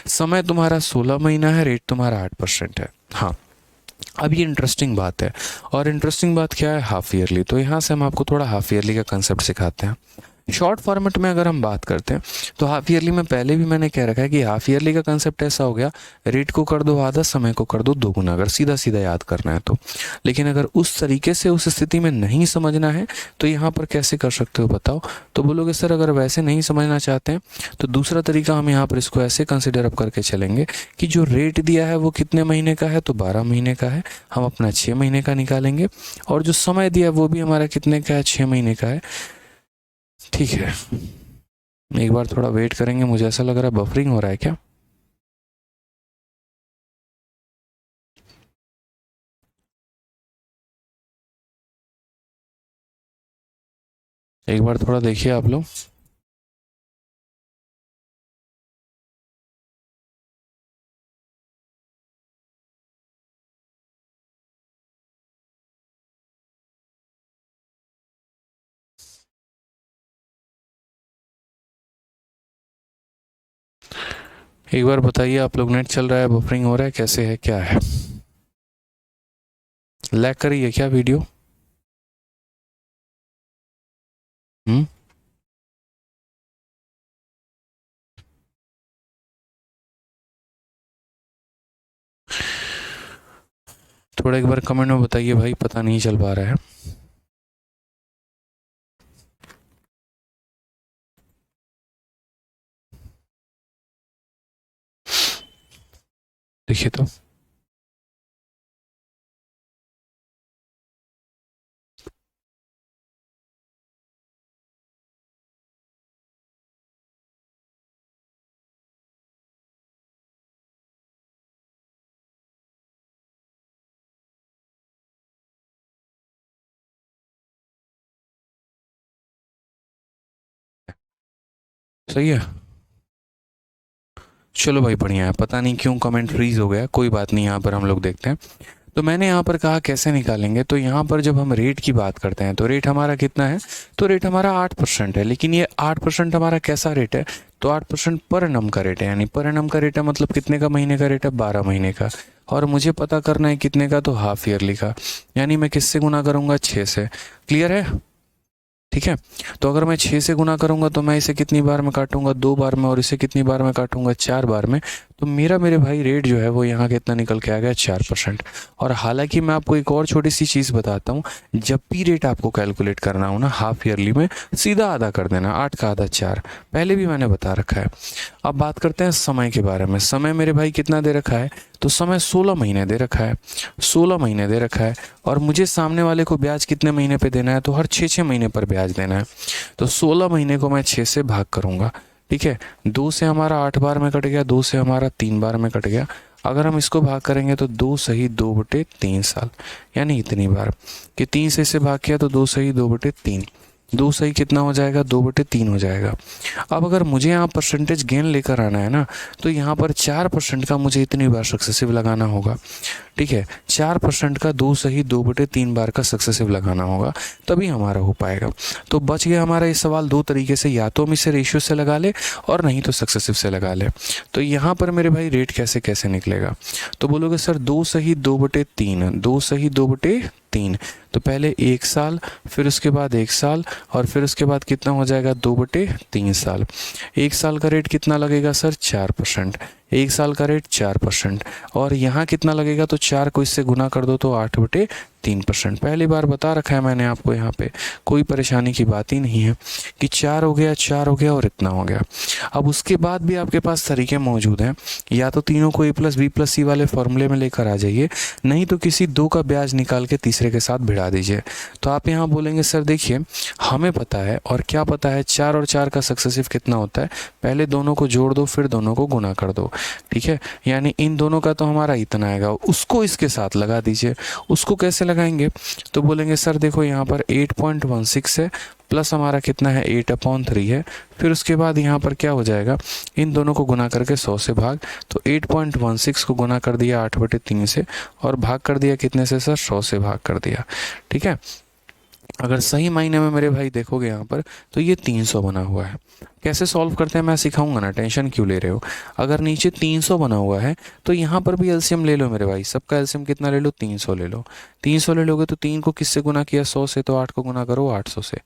Speaker 1: समय तुम्हारा 16 महीना है, रेट तुम्हारा 8% है। हाँ, अब ये इंटरेस्टिंग बात है, और इंटरेस्टिंग बात क्या है? Half yearly. तो यहाँ से हम आपको थोड़ा हाफ ईयरली का कंसेप्ट सिखाते हैं। शॉर्ट फॉर्मेट में अगर हम बात करते हैं तो हाफ ईयरली में पहले भी मैंने कह रखा है कि हाफ ईयरली का कंसेप्ट ऐसा हो गया, रेट को कर दो आधा, समय को कर दो 2 गुना, अगर सीधा सीधा याद करना है तो। लेकिन अगर उस तरीके से उस स्थिति में नहीं समझना है तो यहाँ पर कैसे कर सकते हो बताओ? तो बोलोगे सर अगर वैसे नहीं समझना चाहते हैं तो दूसरा तरीका हम यहाँ पर इसको ऐसे कंसिडर अप करके चलेंगे कि जो रेट दिया है वो कितने महीने का है? तो 12 महीने का है, हम अपना 6 महीने का निकालेंगे, और जो समय दिया है वो भी हमारा कितने का है? 6 महीने का है। ठीक है, एक बार थोड़ा वेट करेंगे, मुझे ऐसा लग रहा है बफरिंग हो रहा है क्या? एक बार थोड़ा देखिए आप लोग। एक बार बताइए आप लोग, नेट चल रहा है, बफरिंग हो रहा है, कैसे है, क्या है? लैग कर रही है क्या वीडियो? थोड़ा एक बार कमेंट में बताइए भाई, पता नहीं चल पा रहा है। देखिए तो सही है। चलो भाई बढ़िया है, पता नहीं क्यों कमेंट फ्रीज हो गया, कोई बात नहीं, यहाँ पर हम लोग देखते हैं। तो मैंने यहाँ पर कहा कैसे निकालेंगे, तो यहाँ पर जब हम रेट की बात करते हैं तो रेट हमारा कितना है, तो रेट हमारा 8% है। लेकिन ये 8% हमारा कैसा रेट है, तो 8% पर एनम का रेट है, यानी पर एनम का रेट है मतलब कितने का महीने का रेट है, 12 महीने का। और मुझे पता करना है कितने का, तो हाफ ईयरली का, यानी मैं किससे गुना करूँगा, 6 से। क्लियर है, ठीक है। तो अगर मैं 6 से गुना करूंगा तो मैं इसे कितनी बार में काटूंगा, 2 बार में, और इसे कितनी बार में काटूंगा, 4 बार में। तो मेरे भाई रेट जो है वो यहाँ कितना निकल के आ गया, 4%। और हालांकि मैं आपको एक और छोटी सी चीज़ बताता हूँ, जब भी रेट आपको कैलकुलेट करना हो ना हाफ ईयरली में, सीधा आधा कर देना, 8 का आधा 4, पहले भी मैंने बता रखा है। अब बात करते हैं समय के बारे में। समय मेरे भाई कितना दे रखा है, तो समय 16 महीने दे रखा है, 16 महीने दे रखा है। और मुझे सामने वाले को ब्याज कितने महीने पे देना है, तो हर 6 महीने पर ब्याज देना है। तो 16 महीने को मैं 6 से भाग करूंगा, ठीक है। 2 से हमारा 8 बार में कट गया, 2 से हमारा 3 बार में कट गया। अगर हम इसको भाग करेंगे तो 2 सही 2/3 साल, यानी इतनी बार कि 3 से इसे भाग किया तो 2 सही 2/3, 2 सही कितना हो जाएगा, 2/3 हो जाएगा। अब अगर मुझे यहाँ परसेंटेज गेन लेकर आना है ना, तो यहाँ पर 4% का मुझे इतनी बार सक्सेसिव लगाना होगा, ठीक है। 4% का 2 सही 2/3 बार का सक्सेसिव लगाना होगा, तभी हमारा हो पाएगा। तो बच गया हमारा ये सवाल दो तरीके से, या तो हम इसे रेशियो से लगा ले और नहीं तो सक्सेसिव से लगा ले। तो यहाँ पर मेरे भाई रेट कैसे कैसे निकलेगा, तो बोलोगे सर 2 सही 2/3, 2 सही 2/3, तो पहले 1 साल, फिर उसके बाद 1 साल, और फिर उसके बाद कितना हो जाएगा, 2/3 साल। 1 साल का रेट कितना लगेगा सर, 4%। 1 साल का रेट 4%, और यहाँ कितना लगेगा, तो 4 को इससे गुना कर दो तो 8/3%। पहली बार बता रखा है मैंने आपको, यहाँ पे कोई परेशानी की बात ही नहीं है कि 4 हो गया, 4 हो गया और इतना हो गया। अब उसके बाद भी आपके पास तरीके मौजूद हैं, या तो तीनों को A+B+C वाले फॉर्मूले में लेकर आ जाइए, नहीं तो किसी दो का ब्याज निकाल के तीसरे के साथ भिड़ा दीजिए। तो आप यहाँ बोलेंगे सर देखिए हमें पता है, और क्या पता है, 4 और 4 का सक्सेसिव कितना होता है, पहले दोनों को जोड़ दो फिर दोनों को गुना कर दो, ठीक है। यानी इन दोनों का तो हमारा इतना आएगा, उसको इसके साथ लगा दीजिए। उसको कैसे लगाएंगे, तो बोलेंगे सर देखो यहाँ पर 8.16 है, प्लस हमारा कितना है 8/3 है, फिर उसके बाद यहाँ पर क्या हो जाएगा, इन दोनों को गुना करके 100 से भाग, तो 8.16 को गुना कर दिया 8/3 से, और भाग कर दिया कितने से सर, 100 से भाग कर दिया, ठीक है। अगर सही मायने में मेरे भाई देखोगे यहाँ पर, तो ये 300 बना हुआ है। कैसे सॉल्व करते हैं मैं सिखाऊंगा ना, टेंशन क्यों ले रहे हो। अगर नीचे 300 बना हुआ है तो यहाँ पर भी एलसीएम ले लो मेरे भाई, सबका एलसीएम कितना ले लो, 300 ले लो। 300 ले लोगे तो 3 को किससे गुना किया, 100 से, तो 8 को गुना करो 800 से,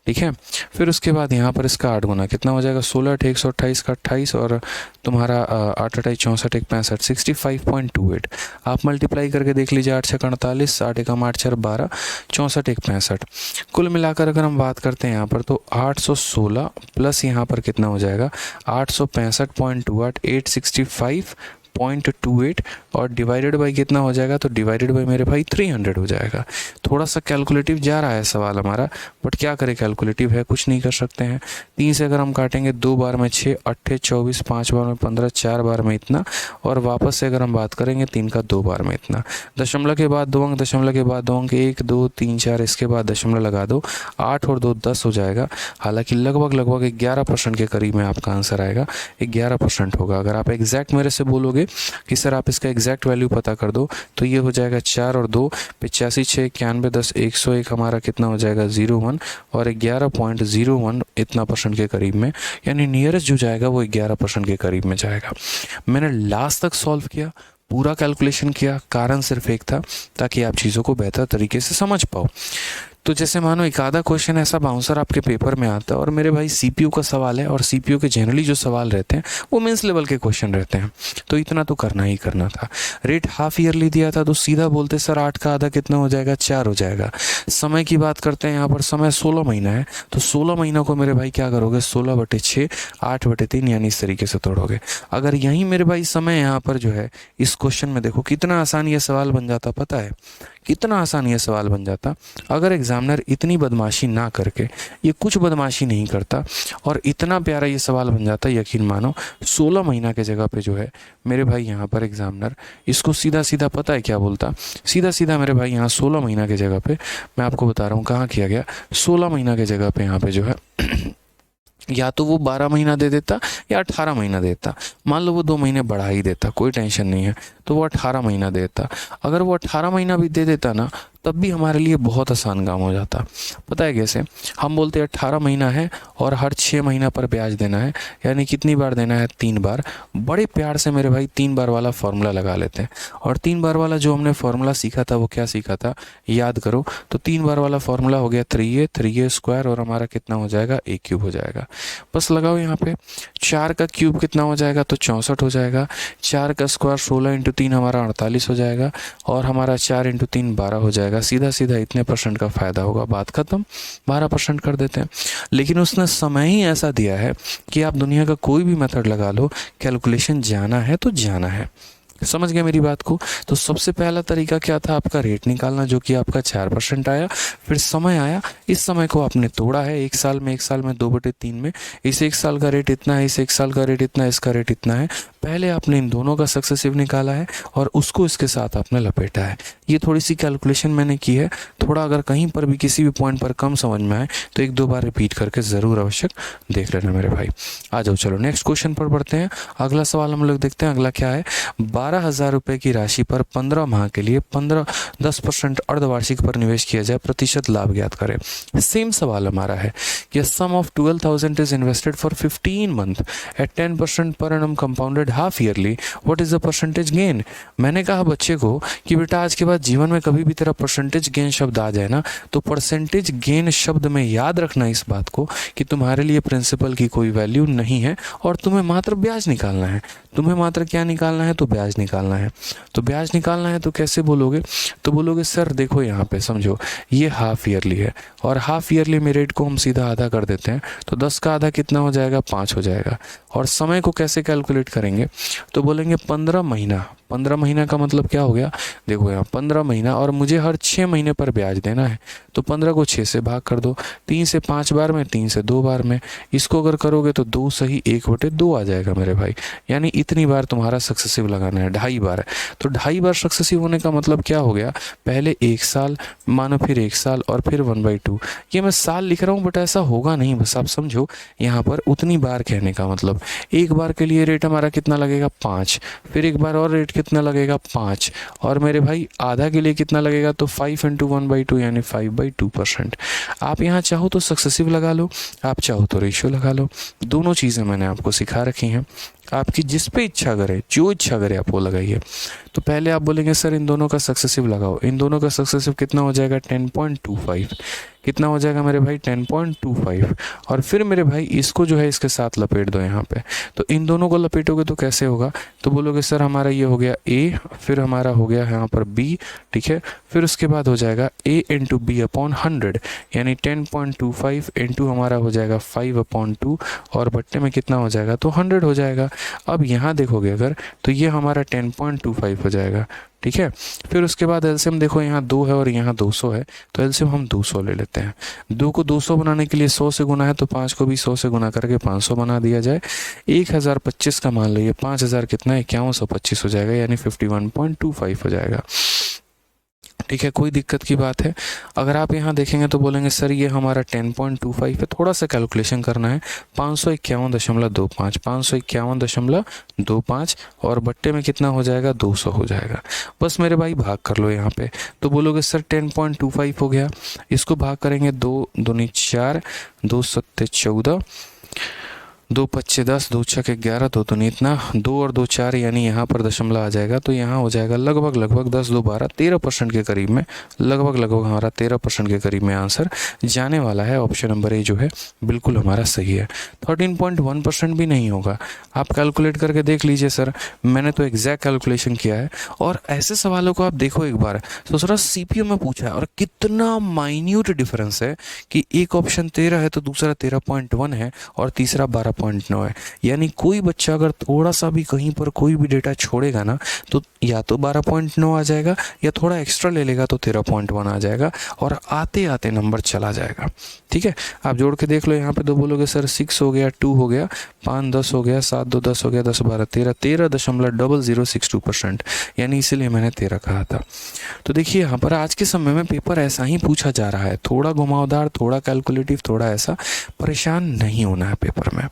Speaker 1: ठीक है। फिर उसके बाद यहाँ पर इसका 8 गुना कितना हो जाएगा, 16 8 128 का 28, और तुम्हारा 8 8 64 1 65, 65.28। आप मल्टीप्लाई करके देख लीजिए, 8 6 48, 8 1 8 4 12, 64 1 65। कुल मिलाकर अगर हम बात करते हैं यहाँ पर, तो 816 प्लस यहाँ पर कितना हो जाएगा, 865.28, 865.28, और डिवाइडेड बाई कितना हो जाएगा, तो डिवाइडेड बाई मेरे भाई 300 हो जाएगा। थोड़ा सा कैलकुलेटिव जा रहा है सवाल हमारा, बट क्या करें, कैलकुलेटिव है, कुछ नहीं कर सकते हैं। 3 से अगर हम काटेंगे, 2 बार में 6, 8 24, 5 बार में 15, 4 बार में इतना, और वापस से अगर हम बात करेंगे 3 का 2 बार में इतना। दशमलव के बाद 2 अंक, दशमलव के बाद 2 अंक, 1 2 3 4, इसके बाद दशमलव लगा दो, 8 और 2 10 हो जाएगा। हालांकि लगभग 11% के करीब में आपका आंसर आएगा, 11% होगा। अगर आप एग्जैक्ट मेरे से बोलोगे कि सर आप इसका एग्जैक्ट वैल्यू पता कर दो, तो ये हो जाएगा 4 और 2 85 6 91 10 101, हमारा कितना हो जाएगा 01, और 11.01 इतना परसेंट के करीब में, यानी नियरेस्ट जो जाएगा वो 11% के करीब में जाएगा। मैंने लास्ट तक सॉल्व किया, पूरा कैलकुलेशन किया, कारण सिर्फ एक था, ताकि आप चीज़ों को बेहतर तरीके से समझ पाओ। तो जैसे मानो एक आधा क्वेश्चन ऐसा बाउंसर आपके पेपर में आता है और मेरे भाई सीपीयू का सवाल है, और सीपीयू के जनरली जो सवाल रहते हैं वो मेंस लेवल के क्वेश्चन रहते हैं, तो इतना तो करना ही करना था। रेट हाफ ईयरली दिया था तो सीधा बोलते सर 8 का आधा कितना हो जाएगा, 4 हो जाएगा। समय की बात करते हैं यहाँ पर, समय 16 महीना है, तो 16 महीनों को मेरे भाई क्या करोगे, 16/6 8/3 यानी इस तरीके से तोड़ोगे। अगर यहीं मेरे भाई समय यहाँ पर जो है इस क्वेश्चन में देखो कितना आसान ये सवाल बन जाता, पता है कितना आसान ये सवाल बन जाता अगर एग्जामिनर इतनी बदमाशी ना करके, ये कुछ बदमाशी नहीं करता और इतना प्यारा ये सवाल बन जाता। यकीन मानो 16 महीना के जगह पे जो है मेरे भाई यहाँ पर एग्जामिनर इसको सीधा सीधा पता है क्या बोलता, सीधा सीधा मेरे भाई यहाँ 16 महीना के जगह पे, मैं आपको बता रहा हूँ कहाँ किया गया, 16 महीना के जगह पे यहाँ पे जो है या तो वो 12 महीना दे देता या 18 महीना देता। मान लो वो 2 महीने बढ़ा ही देता, कोई टेंशन नहीं है, तो वो 18 महीना देता। अगर वो 18 महीना भी दे देता ना, तब भी हमारे लिए बहुत आसान काम हो जाता। पता है कैसे, हम बोलते हैं 18 महीना है और हर 6 महीना पर ब्याज देना है, यानी कितनी बार देना है, 3 बार। बड़े प्यार से मेरे भाई 3 बार वाला फॉर्मूला लगा लेते हैं। और 3 बार वाला जो हमने फॉर्मूला सीखा था वो क्या सीखा था, याद करो। तो 3 बार वाला फॉर्मूला हो गया 3a स्क्वायर, और हमारा कितना हो जाएगा, a क्यूब हो जाएगा। बस लगाओ यहाँ पे, 4 का क्यूब कितना हो जाएगा, तो 64 हो जाएगा। 4 का स्क्वायर 16 × 3 हमारा 48 हो जाएगा, और हमारा 4 × 3 12 हो जाएगा। सीधा सीधा इतने % का फायदा होगा, बात खत्म। 12% कर देते हैं। लेकिन उसने समय ही ऐसा दिया है कि आप दुनिया का कोई भी मेथड लगा लो, कैलकुलेशन जाना है तो जाना है। समझ गए मेरी बात को। तो सबसे पहला तरीका क्या था, आपका रेट निकालना, जो कि आपका 4% आया। फिर समय आया, इस समय को आपने तोड़ा है, 1 साल में 2/3 में। इस 1 साल का रेट इतना है, इस 1 साल का रेट इतना है, इसका रेट इतना है। पहले आपने इन दोनों का सक्सेसिव निकाला है और उसको इसके साथ आपने लपेटा है। ये थोड़ी सी कैलकुलेशन मैंने की है। थोड़ा अगर कहीं पर भी किसी भी पॉइंट पर कम समझ में आए तो 1-2 बार रिपीट करके ज़रूर आवश्यक देख लेना मेरे भाई। आ जाओ, चलो नेक्स्ट क्वेश्चन पर बढ़ते हैं। अगला सवाल हम लोग देखते हैं। अगला क्या है, 12,000 रुपये की राशि पर 15 माह के लिए 10% अर्धवार्षिक पर निवेश किया जाए, प्रतिशत लाभ ज्ञात करें। सेम सवाल हमारा है कि sum of 12,000 is invested for 15 month at 10% per annum compounded half yearly, what is the percentage gain. मैंने कहा बच्चे को कि बेटा आज के बाद जीवन में कभी भी तेरा परसेंटेज गेन शब्द आ जाए ना, तो परसेंटेज गेन शब्द में याद रखना इस बात को कि तुम्हारे लिए प्रिंसिपल की कोई वैल्यू नहीं है और तुम्हें मात्र ब्याज निकालना है। तुम्हें मात्र क्या निकालना है, तो ब्याज निकालना है। तो ब्याज निकालना है तो कैसे बोलोगे, तो बोलोगे सर देखो यहाँ पे समझो, ये हाफ ईयरली है और हाफ ईयरली में रेट को हम सीधा आधा कर देते हैं, तो 10 का आधा कितना हो जाएगा, 5 हो जाएगा। और समय को कैसे कैलकुलेट करेंगे, तो बोलेंगे 15 महीना। 15 महीना का मतलब क्या हो गया, देखो यहाँ 15 महीना और मुझे हर 6 महीने पर ब्याज देना है, तो 15 को 6 से भाग कर दो, 3 से 5 बार में, 3 से 2 बार में। इसको अगर करोगे तो 2 सही 1/2 आ जाएगा मेरे भाई। यानी इतनी बार तुम्हारा सक्सेसिव लगाना है, 2.5 बार है। तो 2.5 बार सक्सेसिव होने का मतलब क्या हो गया, पहले 1 साल मानो, फिर 1 साल और फिर 1/2। ये मैं साल लिख रहा हूँ बट ऐसा होगा नहीं, बस आप समझो यहाँ पर उतनी बार कहने का मतलब। एक बार के लिए रेट हमारा कितना लगेगा, 5, फिर एक बार और रेट कितना लगेगा, 5, और मेरे भाई आधा के लिए कितना लगेगा, तो 5 × 1/2 यानी 5/2%। आप यहाँ चाहो तो सक्सेसिव लगा लो, आप चाहो तो रेशियो लगा लो, दोनों चीज़ें मैंने आपको सिखा रखी हैं। आपकी जिस पे इच्छा करे, जो इच्छा करे आप वो लगाइए। तो पहले आप बोलेंगे सर इन दोनों का सक्सेसिव लगाओ, इन दोनों का सक्सेसिव कितना हो जाएगा, 10.25। कितना हो जाएगा मेरे भाई, 10.25। और फिर मेरे भाई इसको जो है इसके साथ लपेट दो यहाँ पे। तो इन दोनों को लपेटोगे तो कैसे होगा, तो बोलोगे सर हमारा ये हो गया A, फिर हमारा हो गया यहाँ पर B, ठीक है। फिर उसके बाद हो जाएगा A × B/100 यानी 10.25 इंटू हमारा हो जाएगा 5/2 और बट्टे में कितना हो जाएगा, तो 100 हो जाएगा। अब यहाँ देखोगे अगर तो ये हमारा 10.25 हो जाएगा, ठीक है। फिर उसके बाद एलसीएम देखो, यहाँ 2 है और यहाँ 200 है, तो एलसीएम हम 200 ले लेते हैं। 2 को 200 बनाने के लिए 100 से गुना है, तो 5 को भी 100 से गुना करके 500 बना दिया जाए। 1025 का मान लो, ये 5000 कितना है, 5125 हो जाएगा, यानी 51.25 हो जाएगा, ठीक है। कोई दिक्कत की बात है। अगर आप यहाँ देखेंगे तो बोलेंगे सर ये हमारा 10.25 है, थोड़ा सा कैलकुलेशन करना है, 551.25, 551.25 और बट्टे में कितना हो जाएगा, 200 हो जाएगा। बस मेरे भाई भाग कर लो यहाँ पे, तो बोलोगे सर 10.25 हो गया, इसको भाग करेंगे 2 दूनी 4, 2 सत्ते 14, दो पच्चे 10, दो छक 11, दो दूनी इतना, 2 और 2 4, यानी यहाँ पर दशमलव आ जाएगा तो यहाँ हो जाएगा लगभग 10 2 12 13% के करीब में, लगभग हमारा 13% के करीब में आंसर जाने वाला है। ऑप्शन नंबर ए जो है बिल्कुल हमारा सही है। 13.1% भी नहीं होगा, आप कैलकुलेट करके देख लीजिए सर, मैंने तो एग्जैक्ट कैलकुलेशन किया है। और ऐसे सवालों को आप देखो एक बार, तो सर सीपीयू में पूछा है और कितना माइन्यूट डिफरेंस है कि एक ऑप्शन 13 है तो दूसरा 13.1 है और तीसरा 12.9 है। यानी कोई बच्चा अगर थोड़ा सा भी कहीं पर कोई भी डेटा छोड़ेगा ना तो या तो 12.9 आ जाएगा या थोड़ा एक्स्ट्रा ले लेगा तो 13.1 आ जाएगा और आते आते नंबर चला जाएगा। ठीक है, आप जोड़ के देख लो, यहाँ पे दो बोलोगे सर 6 हो गया, 2 हो गया, 5 10 हो गया, 7 2 10 हो गया, 10 12 13, 13.0062%, यानी इसीलिए मैंने 13 कहा था। तो देखिए यहाँ पर आज के समय में पेपर ऐसा ही पूछा जा रहा है, थोड़ा घुमावदार, थोड़ा कैलकुलेटिव, थोड़ा ऐसा, परेशान नहीं होना है पेपर में।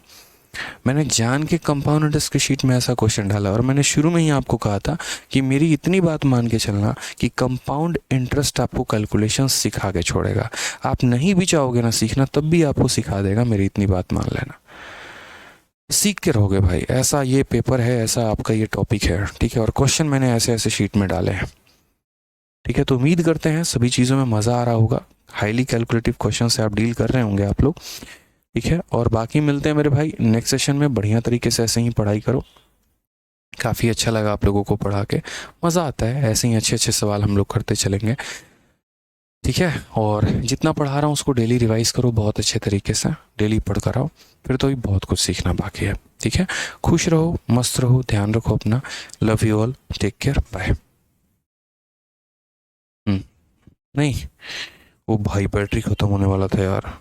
Speaker 1: मैंने जान के कंपाउंड इंटरेस्ट की शीट में ऐसा क्वेश्चन डाला और मैंने शुरू में ही आपको कहा था कि मेरी इतनी बात मान के चलना कि कंपाउंड इंटरेस्ट आपको कैलकुलेशन सिखा के छोड़ेगा। आप नहीं भी चाहोगे ना सीखना तब भी आपको सिखा देगा, मेरी इतनी बात मान लेना, सीख के रहोगे भाई। ऐसा ये पेपर है, ऐसा आपका ये टॉपिक है। ठीक है, और क्वेश्चन मैंने ऐसे ऐसे शीट में डाले हैं। ठीक है, तो उम्मीद करते हैं सभी चीज़ों में मज़ा आ रहा होगा, हाईली कैलकुलेटिव क्वेश्चन से आप डील कर रहे होंगे आप लोग। ठीक है, और बाकी मिलते हैं मेरे भाई नेक्स्ट सेशन में। बढ़िया तरीके से ऐसे ही पढ़ाई करो। काफ़ी अच्छा लगा आप लोगों को पढ़ा के, मज़ा आता है, ऐसे ही अच्छे अच्छे सवाल हम लोग करते चलेंगे। ठीक है, और जितना पढ़ा रहा हूँ उसको डेली रिवाइज करो बहुत अच्छे तरीके से, डेली पढ़ कर आओ, फिर तो भी बहुत कुछ सीखना बाकी है। ठीक है, खुश रहो, मस्त रहो, ध्यान रखो अपना। Love you all, take care, bye. नहीं, वो भाई बैटरी खत्म होने वाला था यार।